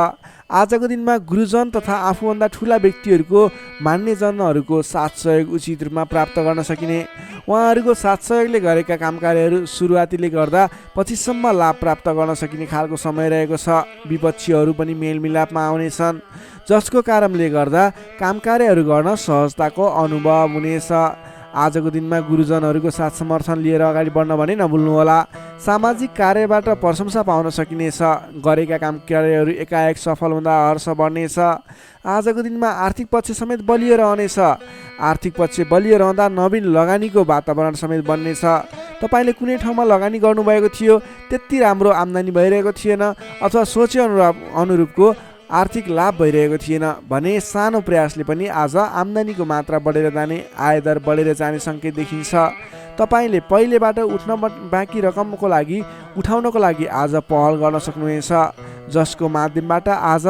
आजको दिनमा गुरुजन तथा आफूभन्दा ठुला व्यक्तिहरूको मान्यजनहरूको साथ सहयोग उचित रूपमा प्राप्त गर्न सकिने। उहाँहरूको साथ सहयोगले गरेका काम कार्यहरू सुरुवातीले गर्दा पछिसम्म लाभ प्राप्त गर्न सकिने खालको समय रहेको छ। विपक्षीहरू पनि मेलमिलापमा आउनेछन्, जसको कारणले गर्दा काम कार्यहरू गर्न सहजताको अनुभव हुनेछ। आजको दिनमा गुरुजनहरूको साथ समर्थन लिएर अगाडि बढ्न भने नभुल्नुहोला। सामाजिक कार्यबाट प्रशंसा पाउन सकिनेछ। गरेका काम कार्यहरू एकाएक सफल हुँदा हर्ष बढ्नेछ। आजको दिनमा आर्थिक पक्ष समेत बलियो रहनेछ। आर्थिक पक्ष बलियो रहँदा नवीन लगानीको वातावरण समेत बन्नेछ। तपाईँले कुनै ठाउँमा लगानी गर्नुभएको थियो, त्यति राम्रो आम्दानी भइरहेको थिएन अथवा सोचे अनुरूपको आर्थिक लाभ भइरहेको थिएन भने सानो प्रयासले पनि आज आम्दानीको मात्रा बढेर जाने, आयदर बढेर जाने सङ्केत देखिन्छ। तपाईँले पहिलेबाट बाँकी रकमको लागि उठाउनको लागि आज पहल गर्न सक्नुहुनेछ, जसको माध्यमबाट आज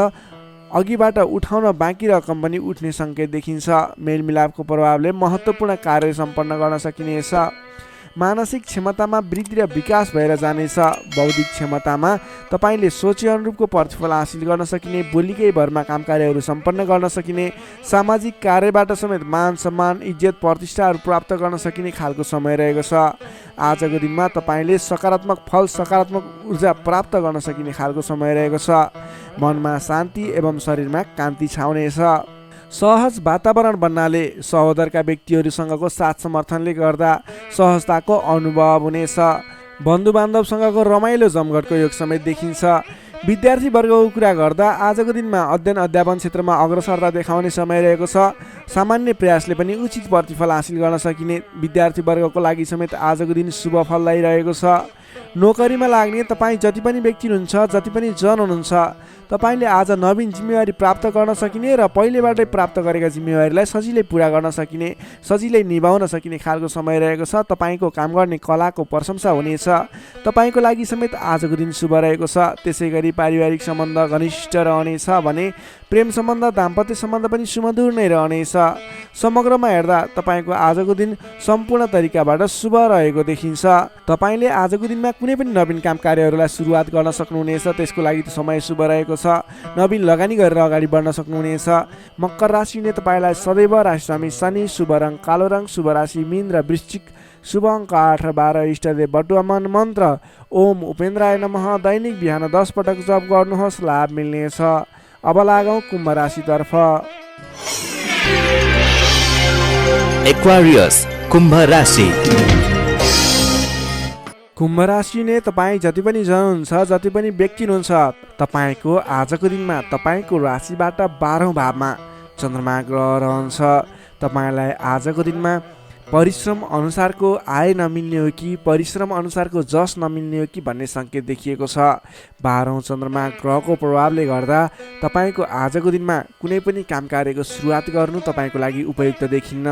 अघिबाट उठाउन बाँकी रकम पनि उठ्ने सङ्केत देखिन्छ। मेलमिलापको प्रभावले महत्त्वपूर्ण कार्य सम्पन्न गर्न सकिनेछ। मानसिक क्षमतामा वृद्धि र विकास भएर जानेछ। बौद्धिक क्षमतामा तपाईँले सोचे अनुरूपको प्रतिफल हासिल गर्न सकिने, बोलीकै भरमा काम कार्यहरू सम्पन्न गर्न सकिने, सामाजिक कार्यबाट समेत मान सम्मान, इज्जत, प्रतिष्ठाहरू प्राप्त गर्न सकिने खालको समय रहेको छ। आजको दिनमा तपाईँले सकारात्मक फल, सकारात्मक ऊर्जा प्राप्त गर्न सकिने खालको समय रहेको छ। मनमा शान्ति एवं शरीरमा कान्ति छाउनेछ। सहज वातावरण बन्नाले सहोदरका व्यक्तिहरूसँगको साथ समर्थनले गर्दा सहजताको अनुभव हुनेछ। बन्धुबान्धवसँगको रमाइलो जमघटको योग समेत देखिन्छ। विद्यार्थी वर्गको कुरा गर्दा आजको दिनमा अध्ययन अध्यापन क्षेत्रमा अग्रसरता देखाउने समय रहेको छ। सामान्य प्रयासले पनि उचित प्रतिफल हासिल गर्न सकिने विद्यार्थी वर्गको लागि समेत आजको दिन शुभ फलदायी रहेको छ। नोकरीमा लाग्ने तपाईँ जति पनि व्यक्ति हुनुहुन्छ, जति पनि जन हुनुहुन्छ, तपाईँले आज नवीन जिम्मेवारी प्राप्त गर्न सकिने र पहिलेबाटै प्राप्त गरेका जिम्मेवारीलाई सजिलै पुरा गर्न सकिने, सजिलै निभाउन सकिने खालको समय रहेको छ। तपाईँको काम गर्ने कलाको प्रशंसा हुनेछ। तपाईँको लागि समेत आजको दिन शुभ रहेको छ। त्यसै गरी पारिवारिक सम्बन्ध घनिष्ठ रहनेछ भने प्रेम सम्बन्ध, दाम्पत्य सम्बन्ध पनि सुमधुर नै रहनेछ। समग्रमा हेर्दा तपाईँको आजको दिन सम्पूर्ण तरिकाबाट शुभ रहेको देखिन्छ। तपाईँले आजको दिनमा कुनै पनि नवीन काम कार्यहरूलाई सुरुवात गर्न सक्नुहुनेछ। त्यसको लागि समय शुभ रहेको छ। नवीन लगानी गरेर अगाडि बढ्न सक्नुहुनेछ। मकर राशि हुने तपाईँलाई सदैव राशि स्वामी शनि, शुभ रङ कालो रङ, शुभ राशि मीन र वृश्चिक, शुभ अङ्क 8 र 12। इष्टदेव बटुवामन। मन्त्र ओम उपेन्द्राय नमः। दैनिक बिहान 10 पटक जप गर्नुहोस्, लाभ मिल्नेछ। अब लागौँ कुम्भ राशितर्फ। एक्वारियस कुम्भ राशि। कुम्भ राशि ने तपाईँ जति पनि जन हुनुहुन्छ, जति पनि व्यक्ति हुनुहुन्छ, तपाईँको आजको दिनमा तपाईँको राशिबाट 12औं भावमा चन्द्रमा ग्रह रहन्छ। तपाईँलाई आजको दिनमा परिश्रम अनुसारको आय नमिल्ने हो कि परिश्रम अनुसारको जस नमिल्ने हो कि भन्ने सङ्केत देखिएको छ। 12औं चन्द्रमा ग्रहको प्रभावले गर्दा तपाईँको आजको दिनमा कुनै पनि काम कार्यको सुरुवात गर्नु तपाईँको लागि उपयुक्त देखिन्न।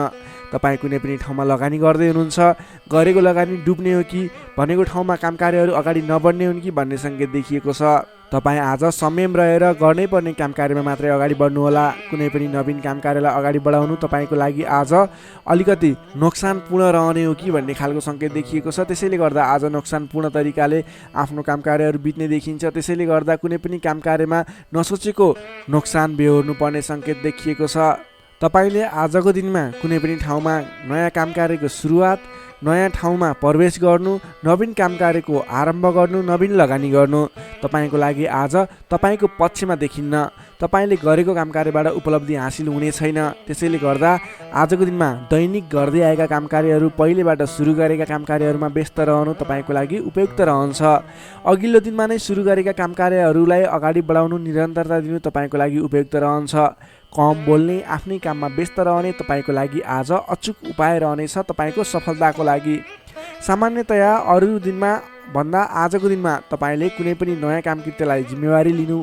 तपाईँ कुनै पनि ठाउँमा लगानी गर्दै हुनुहुन्छ, गरेको लगानी डुब्ने हो कि भनेको ठाउँमा काम कार्यहरू अगाडि नबढ्ने हुन् कि भन्ने सङ्केत देखिएको छ। तपाईँ आज संयम रहेर गर्नै पर्ने काम कार्यमा मात्रै अगाडि बढ्नुहोला। कुनै पनि नवीन काम कार्यलाई अगाडि बढाउनु तपाईँको लागि आज अलिकति नोक्सानपूर्ण रहने हो कि भन्ने खालको सङ्केत देखिएको छ। त्यसैले गर्दा आज नोक्सानपूर्ण तरिकाले आफ्नो काम कार्यहरू बित्ने देखिन्छ। त्यसैले गर्दा कुनै पनि काम कार्यमा नसोचेको नोक्सान बेहोर्नु पर्ने सङ्केत देखिएको छ। तपाईँले आजको दिनमा कुनै पनि ठाउँमा नयाँ काम कार्यको सुरुवात, नयाँ ठाउँमा प्रवेश गर्नु, नवीन काम कार्यको आरम्भ गर्नु, नवीन लगानी गर्नु तपाईँको लागि आज तपाईँको पक्षमा देखिन्न। तपाईँले गरेको काम कार्यबाट उपलब्धि हासिल हुने छैन। त्यसैले गर्दा आजको दिनमा दैनिक गर्दै आएका काम कार्यहरू, पहिलेबाट सुरु गरेका काम कार्यहरूमा व्यस्त रहनु तपाईँको लागि उपयुक्त रहन्छ। अघिल्लो दिनमा नै सुरु गरेका काम कार्यहरूलाई अगाडि बढाउनु, निरन्तरता दिनु तपाईँको लागि उपयुक्त रहन्छ। कम बोल्ने, आफ्नै काममा व्यस्त रहने तपाईँको लागि आज अचुक उपाय रहनेछ तपाईँको सफलताको लागि। सामान्यतया अरू दिनमा भन्दा आजको दिनमा तपाईँले कुनै पनि नयाँ काम कृत्यलाई जिम्मेवारी लिनु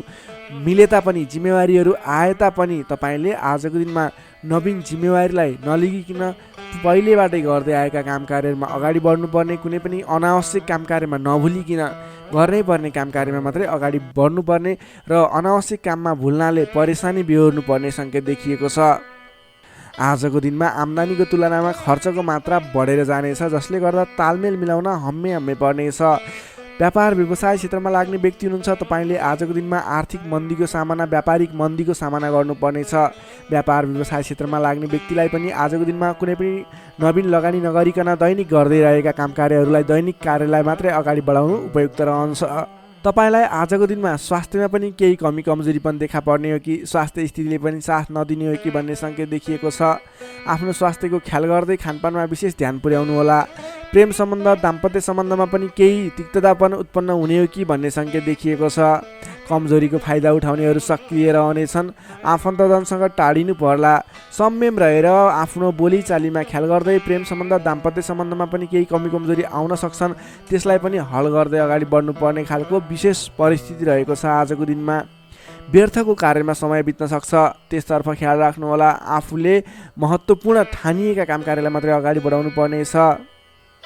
मिले तापनि, जिम्मेवारीहरू आए तापनि तपाईँले आजको दिनमा नवीन जिम्मेवारीलाई नलिगिकन पहिलेबाटै गर्दै आएका काम कार्यहरूमा अगाडि बढ्नुपर्ने, कुनै पनि अनावश्यक काम कार्यमा नभुलिकन गर्नै पर्ने काम कार्यमा मात्रै अगाडि बढ्नुपर्ने र अनावश्यक काममा भुल्नाले परेशानी बेहोर्नु पर्ने सङ्केत देखिएको छ। आजको दिनमा आम्दानीको तुलनामा खर्चको मात्रा बढेर जानेछ, जसले गर्दा तालमेल मिलाउन हम्मे पर्नेछ। व्यापार व्यवसाय क्षेत्रमा लाग्ने व्यक्ति हुनुहुन्छ, तपाईँले आजको दिनमा आर्थिक मन्दीको सामना, व्यापारिक मन्दीको सामना गर्नुपर्नेछ। व्यापार व्यवसाय क्षेत्रमा लाग्ने व्यक्तिलाई पनि आजको दिनमा कुनै पनि नवीन लगानी नगरिकन दैनिक गर्दै रहेका काम कार्यहरूलाई, दैनिक कार्यलाई मात्रै अगाडि बढाउनु उपयुक्त रहन्छ। तपाईँलाई आजको दिनमा स्वास्थ्यमा पनि केही कमी कमजोरी पनि देखा पर्ने हो कि स्वास्थ्य स्थितिले पनि साथ नदिने हो कि भन्ने सङ्केत देखिएको छ। आफ्नो स्वास्थ्यको ख्याल गर्दै खानपानमा विशेष ध्यान पुर्याउनु होला। प्रेम सम्बन्ध, दाम्पत्य सम्बन्धमा पनि केही तिक्ततापन उत्पन्न हुने हो कि भन्ने सङ्केत देखिएको छ। कमजोरीको फाइदा उठाउनेहरू सक्रिय रहनेछन्। आफन्तजनसँग टाढिनु पर्ला। संयम रहेर आफ्नो बोलीचालीमा ख्याल गर्दै प्रेम सम्बन्ध, दाम्पत्य सम्बन्धमा पनि केही कमी कमजोरी आउन सक्छन्, त्यसलाई पनि हल गर्दै अगाडि बढ्नुपर्ने खालको विशेष परिस्थिति रहेको छ। आजको दिनमा व्यर्थको कार्यमा समय बित्न सक्छ, त्यसतर्फ ख्याल राख्नुहोला। आफूले महत्त्वपूर्ण ठानिएका काम कार्यलाई मात्रै अगाडि बढाउनु पर्नेछ।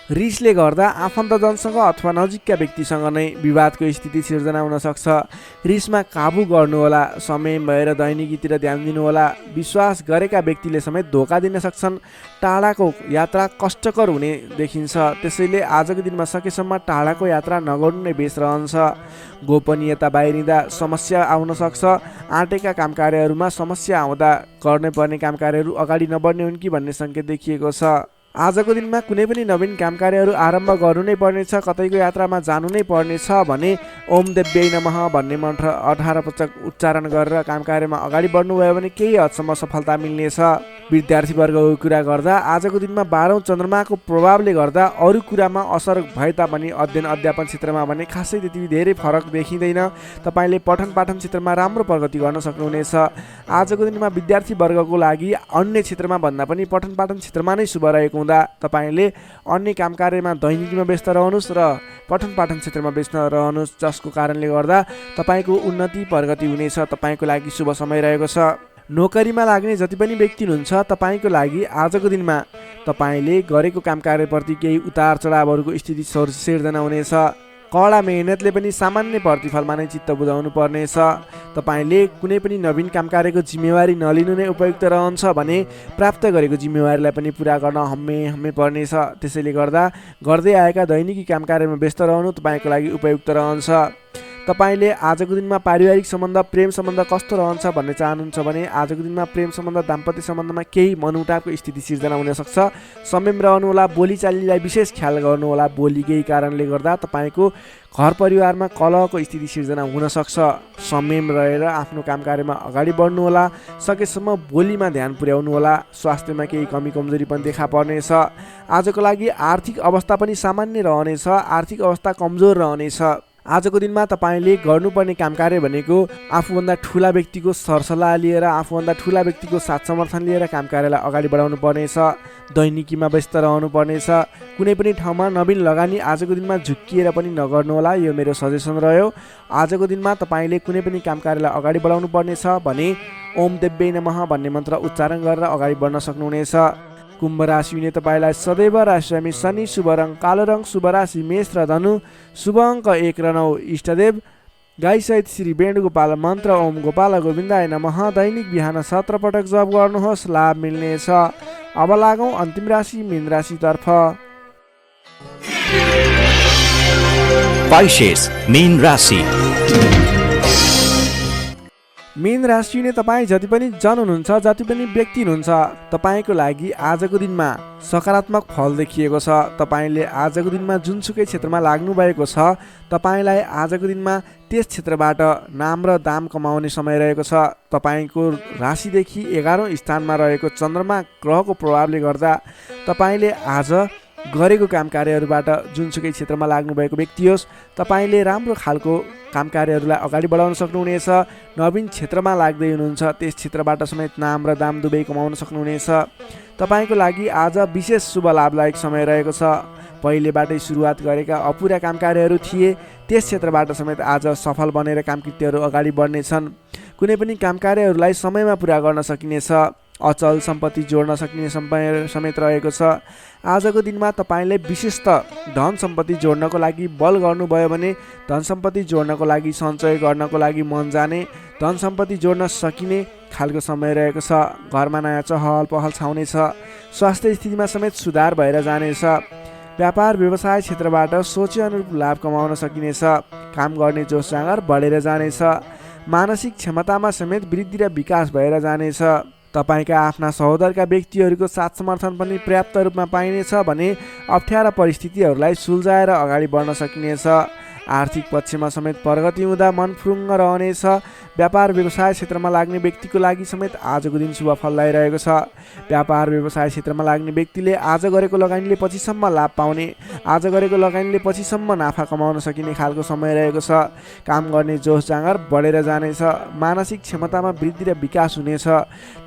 रिसले गर्दा आफन्तजनसँग अथवा नजिकका व्यक्तिसँग नै विवादको स्थिति सिर्जना हुन सक्छ। रिसमा काबु गर्नुहोला। समय भएर दैनिकीतिर ध्यान दिनुहोला। विश्वास गरेका व्यक्तिले समेत धोका दिन सक्छन्। टाढाको यात्रा कष्टकर हुने देखिन्छ, त्यसैले आजको दिनमा सकेसम्म टाढाको यात्रा नगर्नु नै बेस रहन्छ। गोपनीयता बाहिरिँदा समस्या आउन सक्छ। आँटेका काम कार्यहरूमा समस्या आउँदा गर्नै पर्ने काम कार्यहरू अगाडि नबढ्ने हुन् कि भन्ने सङ्केत देखिएको छ। आजको दिनमा कुनै पनि नवीन काम कार्यहरू आरम्भ गर्नु नै पर्नेछ, कतैको यात्रामा जानु नै पर्नेछ भने ओम देव्यै नमः भन्ने मन्त्र 18 पटक उच्चारण गरेर काम कार्यमा अगाडि बढ्नुभयो भने केही हदसम्म सफलता मिल्नेछ। विद्यार्थीवर्गको कुरा गर्दा आजको दिनमा 12औं चन्द्रमाको प्रभावले गर्दा अरू कुरामा असर भए तापनि अध्ययन अध्यापन क्षेत्रमा भने खासै त्यति धेरै फरक देखिँदैन। तपाईँले पठन पाठन क्षेत्रमा राम्रो प्रगति गर्न सक्नुहुनेछ। आजको दिनमा विद्यार्थीवर्गको लागि अन्य क्षेत्रमा भन्दा पनि पठन पाठन क्षेत्रमा नै शुभ रहेको हुँदा तपाईँले अन्य काम कार्यमा दैनिकीमा व्यस्त रहनुहोस् र पठन पाठन क्षेत्रमा व्यस्त रहनुहोस्, जसको कारणले गर्दा तपाईँको उन्नति प्रगति हुनेछ। तपाईँको लागि शुभ समय रहेको छ। नोकरीमा लाग्ने जति पनि व्यक्ति हुनुहुन्छ, तपाईँको लागि आजको दिनमा तपाईँले गरेको काम कार्यप्रति केही उतार चढावहरूको स्थिति सिर्जना हुनेछ। कडा मेहनतले पनि सामान्य प्रतिफलमा नै चित्त बुझाउनु पर्नेछ। तपाईँले कुनै पनि नवीन काम कार्यको जिम्मेवारी नलिनु नै उपयुक्त रहन्छ भने प्राप्त गरेको जिम्मेवारीलाई पनि पुरा गर्न हम्मे पर्नेछ। त्यसैले गर्दा गर्दै आएका दैनिकी काम कार्यमा व्यस्त रहनु तपाईँको लागि उपयुक्त रहन्छ। तपाईँले आजको दिनमा पारिवारिक सम्बन्ध, प्रेम सम्बन्ध कस्तो रहन्छ भन्ने चाहनुहुन्छ भने आजको दिनमा प्रेम सम्बन्ध, दाम्पत्य सम्बन्धमा केही मनमुटावको स्थिति सिर्जना हुन सक्छ। संयम रहनुहोला। बोलीचालीलाई विशेष ख्याल गर्नुहोला। बोलीकै कारणले गर्दा तपाईँको घर परिवारमा कलहको स्थिति सिर्जना हुन सक्छ। संयम रहेर आफ्नो काम कार्यमा अगाडि बढ्नुहोला। सकेसम्म बोलीमा ध्यान पुर्याउनुहोला। स्वास्थ्यमा केही कमी कमजोरी पनि देखा पर्नेछ। आजको लागि आर्थिक अवस्था पनि सामान्य रहनेछ। आर्थिक अवस्था कमजोर रहनेछ। आजको दिनमा तपाईँले गर्नुपर्ने कामकार्य भनेको आफूभन्दा ठुला व्यक्तिको सरसल्लाह लिएर आफूभन्दा ठुला व्यक्तिको साथ समर्थन लिएर कामकार्यलाई अगाडि बढाउनु पर्नेछ। दैनिकीमा व्यस्त रहनु पर्नेछ। कुनै पनि ठाउँमा नवीन लगानी आजको दिनमा झुक्किएर पनि नगर्नुहोला, यो मेरो सजेसन रह्यो। आजको दिनमा तपाईँले कुनै पनि कामकार्यलाई अगाडि बढाउनु पर्नेछ भने ओम देव्यै नमः भन्ने मन्त्र उच्चारण गरेर अगाडि बढ्न सक्नुहुनेछ। कुम्भ राशि हुने तपाईँलाई सदैव राशिस्वामी शनि, शुभ रङ कालो रङ, शुभ राशि मेष र धनु, शुभ अङ्क 1 र 9। इष्टदेव गाईसहित श्री वेणुगोपाल मन्त्र ओम गोपाल गोविन्दाय नमः दैनिक बिहान 17 पटक जप गर्नुहोस्, लाभ मिल्नेछ। अब लागौँ अन्तिम राशि मीन राशितर्फ। पाइसेस मीन राशि। मीन राशि हुने तपाईँ जति पनि जन हुनुहुन्छ, जति पनि व्यक्ति हुनुहुन्छ, तपाईँको लागि आजको दिनमा सकारात्मक फल देखिएको छ। तपाईँले आजको दिनमा जुनसुकै क्षेत्रमा लाग्नु भएको छ, तपाईँलाई आजको दिनमा त्यस क्षेत्रबाट नाम र दाम कमाउने समय रहेको छ। तपाईँको राशिदेखि 11औं स्थानमा रहेको चन्द्रमा ग्रहको प्रभावले गर्दा तपाईँले आज गरेको काम कार्यहरूबाट जुनसुकै क्षेत्रमा लाग्नुभएको व्यक्ति होस्, तपाईँले राम्रो खालको काम कार्यहरूलाई अगाडि बढाउन सक्नुहुनेछ। नवीन क्षेत्रमा लाग्दै हुनुहुन्छ, त्यस क्षेत्रबाट समेत नाम र दाम दुवै कमाउन सक्नुहुनेछ। तपाईँको लागि आज विशेष शुभ लाभदायक समय रहेको छ। पहिलेबाटै सुरुवात गरेका अपुरा काम कार्यहरू थिए, त्यस क्षेत्रबाट समेत आज सफल बनेर कामकृत्यहरू अगाडि बढ्नेछन्। कुनै पनि काम कार्यहरूलाई समयमा पुरा गर्न सकिनेछ। अचल सम्पत्ति जोड्न सकिने समय समेत रहेको छ। आजको दिनमा तपाईँले विशेषतः धन सम्पत्ति जोड्नको लागि बल गर्नुभयो भने धन सम्पत्ति जोड्नको लागि सञ्चय गर्नको लागि मन जाने, धन सम्पत्ति जोड्न सकिने खालको समय रहेको छ। घरमा नयाँ चहल पहल छाउनेछ। स्वास्थ्य स्थितिमा समेत सुधार भएर जानेछ। व्यापार व्यवसाय क्षेत्रबाट सोचे अनुरूप लाभ कमाउन सकिनेछ। काम गर्ने जोस जाँगर बढेर जानेछ। मानसिक क्षमतामा समेत वृद्धि र विकास भएर जानेछ। तपाईँका आफ्ना सहोदरका व्यक्तिहरूको साथ समर्थन पनि पर्याप्त रूपमा पाइनेछ भने अप्ठ्यारा परिस्थितिहरूलाई सुल्झाएर अगाडि बढ्न सकिनेछ। आर्थिक पक्षमा समेत प्रगति हुँदा मन फुरुङ्ग रहनेछ। व्यापार व्यवसाय क्षेत्रमा लाग्ने व्यक्तिको लागि समेत आजको दिन शुभ फलदायी रहेको छ। व्यापार व्यवसाय क्षेत्रमा लाग्ने व्यक्तिले आज गरेको लगानीले पछिसम्म लाभ पाउने, आज गरेको लगानीले पछिसम्म नाफा कमाउन सकिने खालको समय रहेको छ। काम गर्ने जोस जाँगर बढेर जानेछ। मानसिक क्षमतामा वृद्धि र विकास हुनेछ।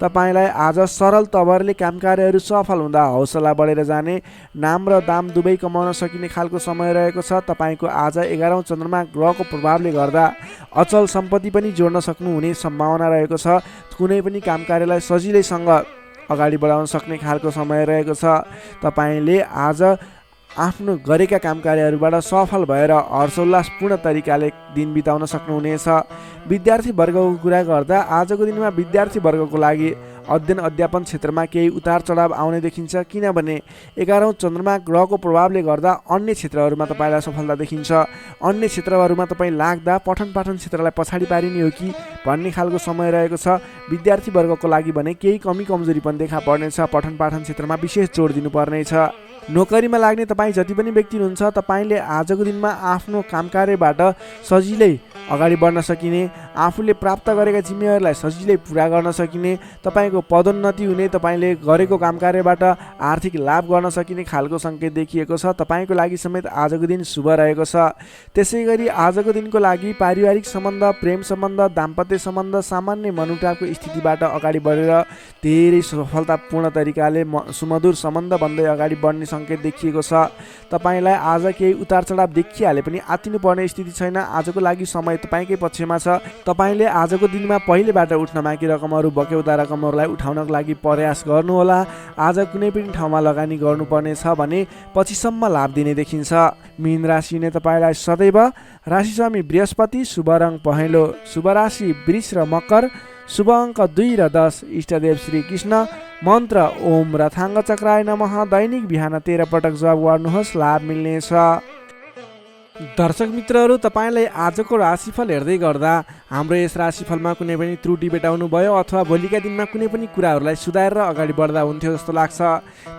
तपाईँलाई आज सरल तवरले काम कार्यहरू सफल हुँदा हौसला बढेर जाने, नाम र दाम दुवै कमाउन सकिने खालको समय रहेको छ। तपाईँको आज 11औं चन्द्रमा ग्रहको प्रभावले गर्दा अचल सम्पत्ति पनि जोड्न सक्नुहुने सम्भावना रहेको छ। कुनै पनि काम कार्यलाई सजिलैसँग अगाडि बढाउन सक्ने खालको समय रहेको छ। तपाईँले आज आफ्नो गरेका काम कार्यहरूबाट सफल भएर हर्षोल्लासपूर्ण तरिकाले दिन बिताउन सक्नुहुनेछ। विद्यार्थी वर्गको कुरा गर्दा आजको दिनमा विद्यार्थी वर्गको लागि अध्ययन अध्यापन क्षेत्रमा केही उतार चढाव आउने देखिन्छ, किनभने 11औं चन्द्रमा ग्रहको प्रभावले गर्दा अन्य क्षेत्रहरूमा तपाईँलाई सफलता देखिन्छ। अन्य क्षेत्रहरूमा तपाईँ लाग्दा पठन पाठन क्षेत्रलाई पछाडि पारिने हो कि भन्ने खालको समय रहेको छ। विद्यार्थी वर्गको लागि भने केही कमी कमजोरी पनि देखा पर्नेछ। पठन पाठन क्षेत्रमा विशेष जोड दिनुपर्नेछ। नोकरीमा लाग्ने तपाईँ जति पनि व्यक्ति हुनुहुन्छ, तपाईँले आजको दिनमा आफ्नो काम कार्यबाट सजिलै अगाडि बढ्न सकिने, आफूले प्राप्त गरेका जिम्मेवारीलाई सजिलै पुरा गर्न सकिने, तपाईँको पदोन्नति हुने, तपाईँले गरेको काम कार्यबाट आर्थिक लाभ गर्न सकिने खालको सङ्केत देखिएको छ। तपाईँको लागि समेत आजको दिन शुभ रहेको छ। त्यसै गरी आजको दिनको लागि पारिवारिक सम्बन्ध, प्रेम सम्बन्ध, दाम्पत्य सम्बन्ध सामान्य मनमुटावको स्थितिबाट अगाडि बढेर धेरै सफलतापूर्ण तरिकाले सुमधुर सम्बन्ध बन्दै अगाडि बढ्ने सङ्केत देखिएको छ। तपाईँलाई आज केही उतार चढाव देखिहाले पनि आत्तिनुपर्ने स्थिति छैन। आजको लागि समय तपाईँकै पक्षमा छ। तपाईँले आजको दिनमा पहिलेबाट उठ्न बाँकी रकमहरू, बक्यौता रकमहरूलाई उठाउनको लागि प्रयास गर्नुहोला। आज कुनै पनि ठाउँमा लगानी गर्नुपर्नेछ भने पछिसम्म लाभ दिने देखिन्छ। मीन राशि हुने तपाईँलाई सदैव राशिस्वामी बृहस्पति, शुभ रङ पहेँलो, शुभ राशि वृष र मकर, शुभ अङ्क 2 र 10। इष्टदेव श्री कृष्ण मन्त्र ओम रथाङ्ग चक्राय नमः दैनिक बिहान 13 पटक जप गर्नुहोस्, लाभ मिल्नेछ। दर्शक मित्रहरू, तपाईँलाई आजको राशिफल हेर्दै गर्दा हाम्रो यस राशिफलमा कुनै पनि त्रुटि भेटाउनु भयो अथवा भोलिका दिनमा कुनै पनि कुराहरूलाई सुधारेर अगाडि बढ्दा हुन्थ्यो जस्तो लाग्छ,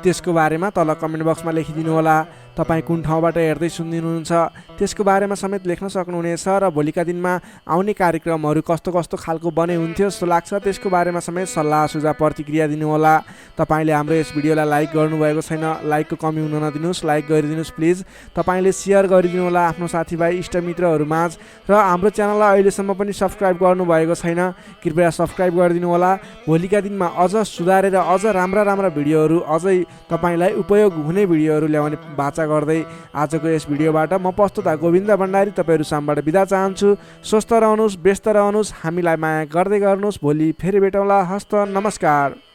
त्यसको बारेमा तल कमेन्ट बक्समा लेखिदिनु होला। तपाईँ कुन ठाउँबाट हेर्दै सुनिदिनुहुन्छ त्यसको बारेमा समेत लेख्न सक्नुहुनेछ र भोलिका दिनमा आउने कार्यक्रमहरू कस्तो कस्तो खालको बने हुन्थ्यो जस्तो लाग्छ त्यसको बारेमा समेत सल्लाह सुझाव प्रतिक्रिया दिनुहोला। तपाईँले हाम्रो यस भिडियोलाई लाइक गर्नुभएको छैन, लाइकको कमी हुन नदिनुहोस्, लाइक गरिदिनुहोस् प्लिज। तपाईँले सेयर गरिदिनु होला आफ्नो साथीभाइ इष्टमित्रहरूमाझ र हाम्रो च्यानललाई अहिलेसम्म पनि सब्सक्राइब गर्नुभएको छैन कृपया सब्सक्राइब गरिदिनु होला। भोलिका दिनमा अझ सुधारेर अझ राम्रा राम्रा भिडियोहरू अझै तपाईँलाई उपयोग हुने भिडियोहरू ल्याउने बाचा गर्दै आजको यस भिडियोबाट म प्रस्तुता गोविन्द भण्डारी तपाईँहरू सामबाट बिदा चाहन्छु। स्वस्थ रहनुहोस्, व्यस्त रहनुहोस्, हामीलाई माया गर्दै गर्नुहोस्। भोलि फेरि भेटौँला। हस्त नमस्कार।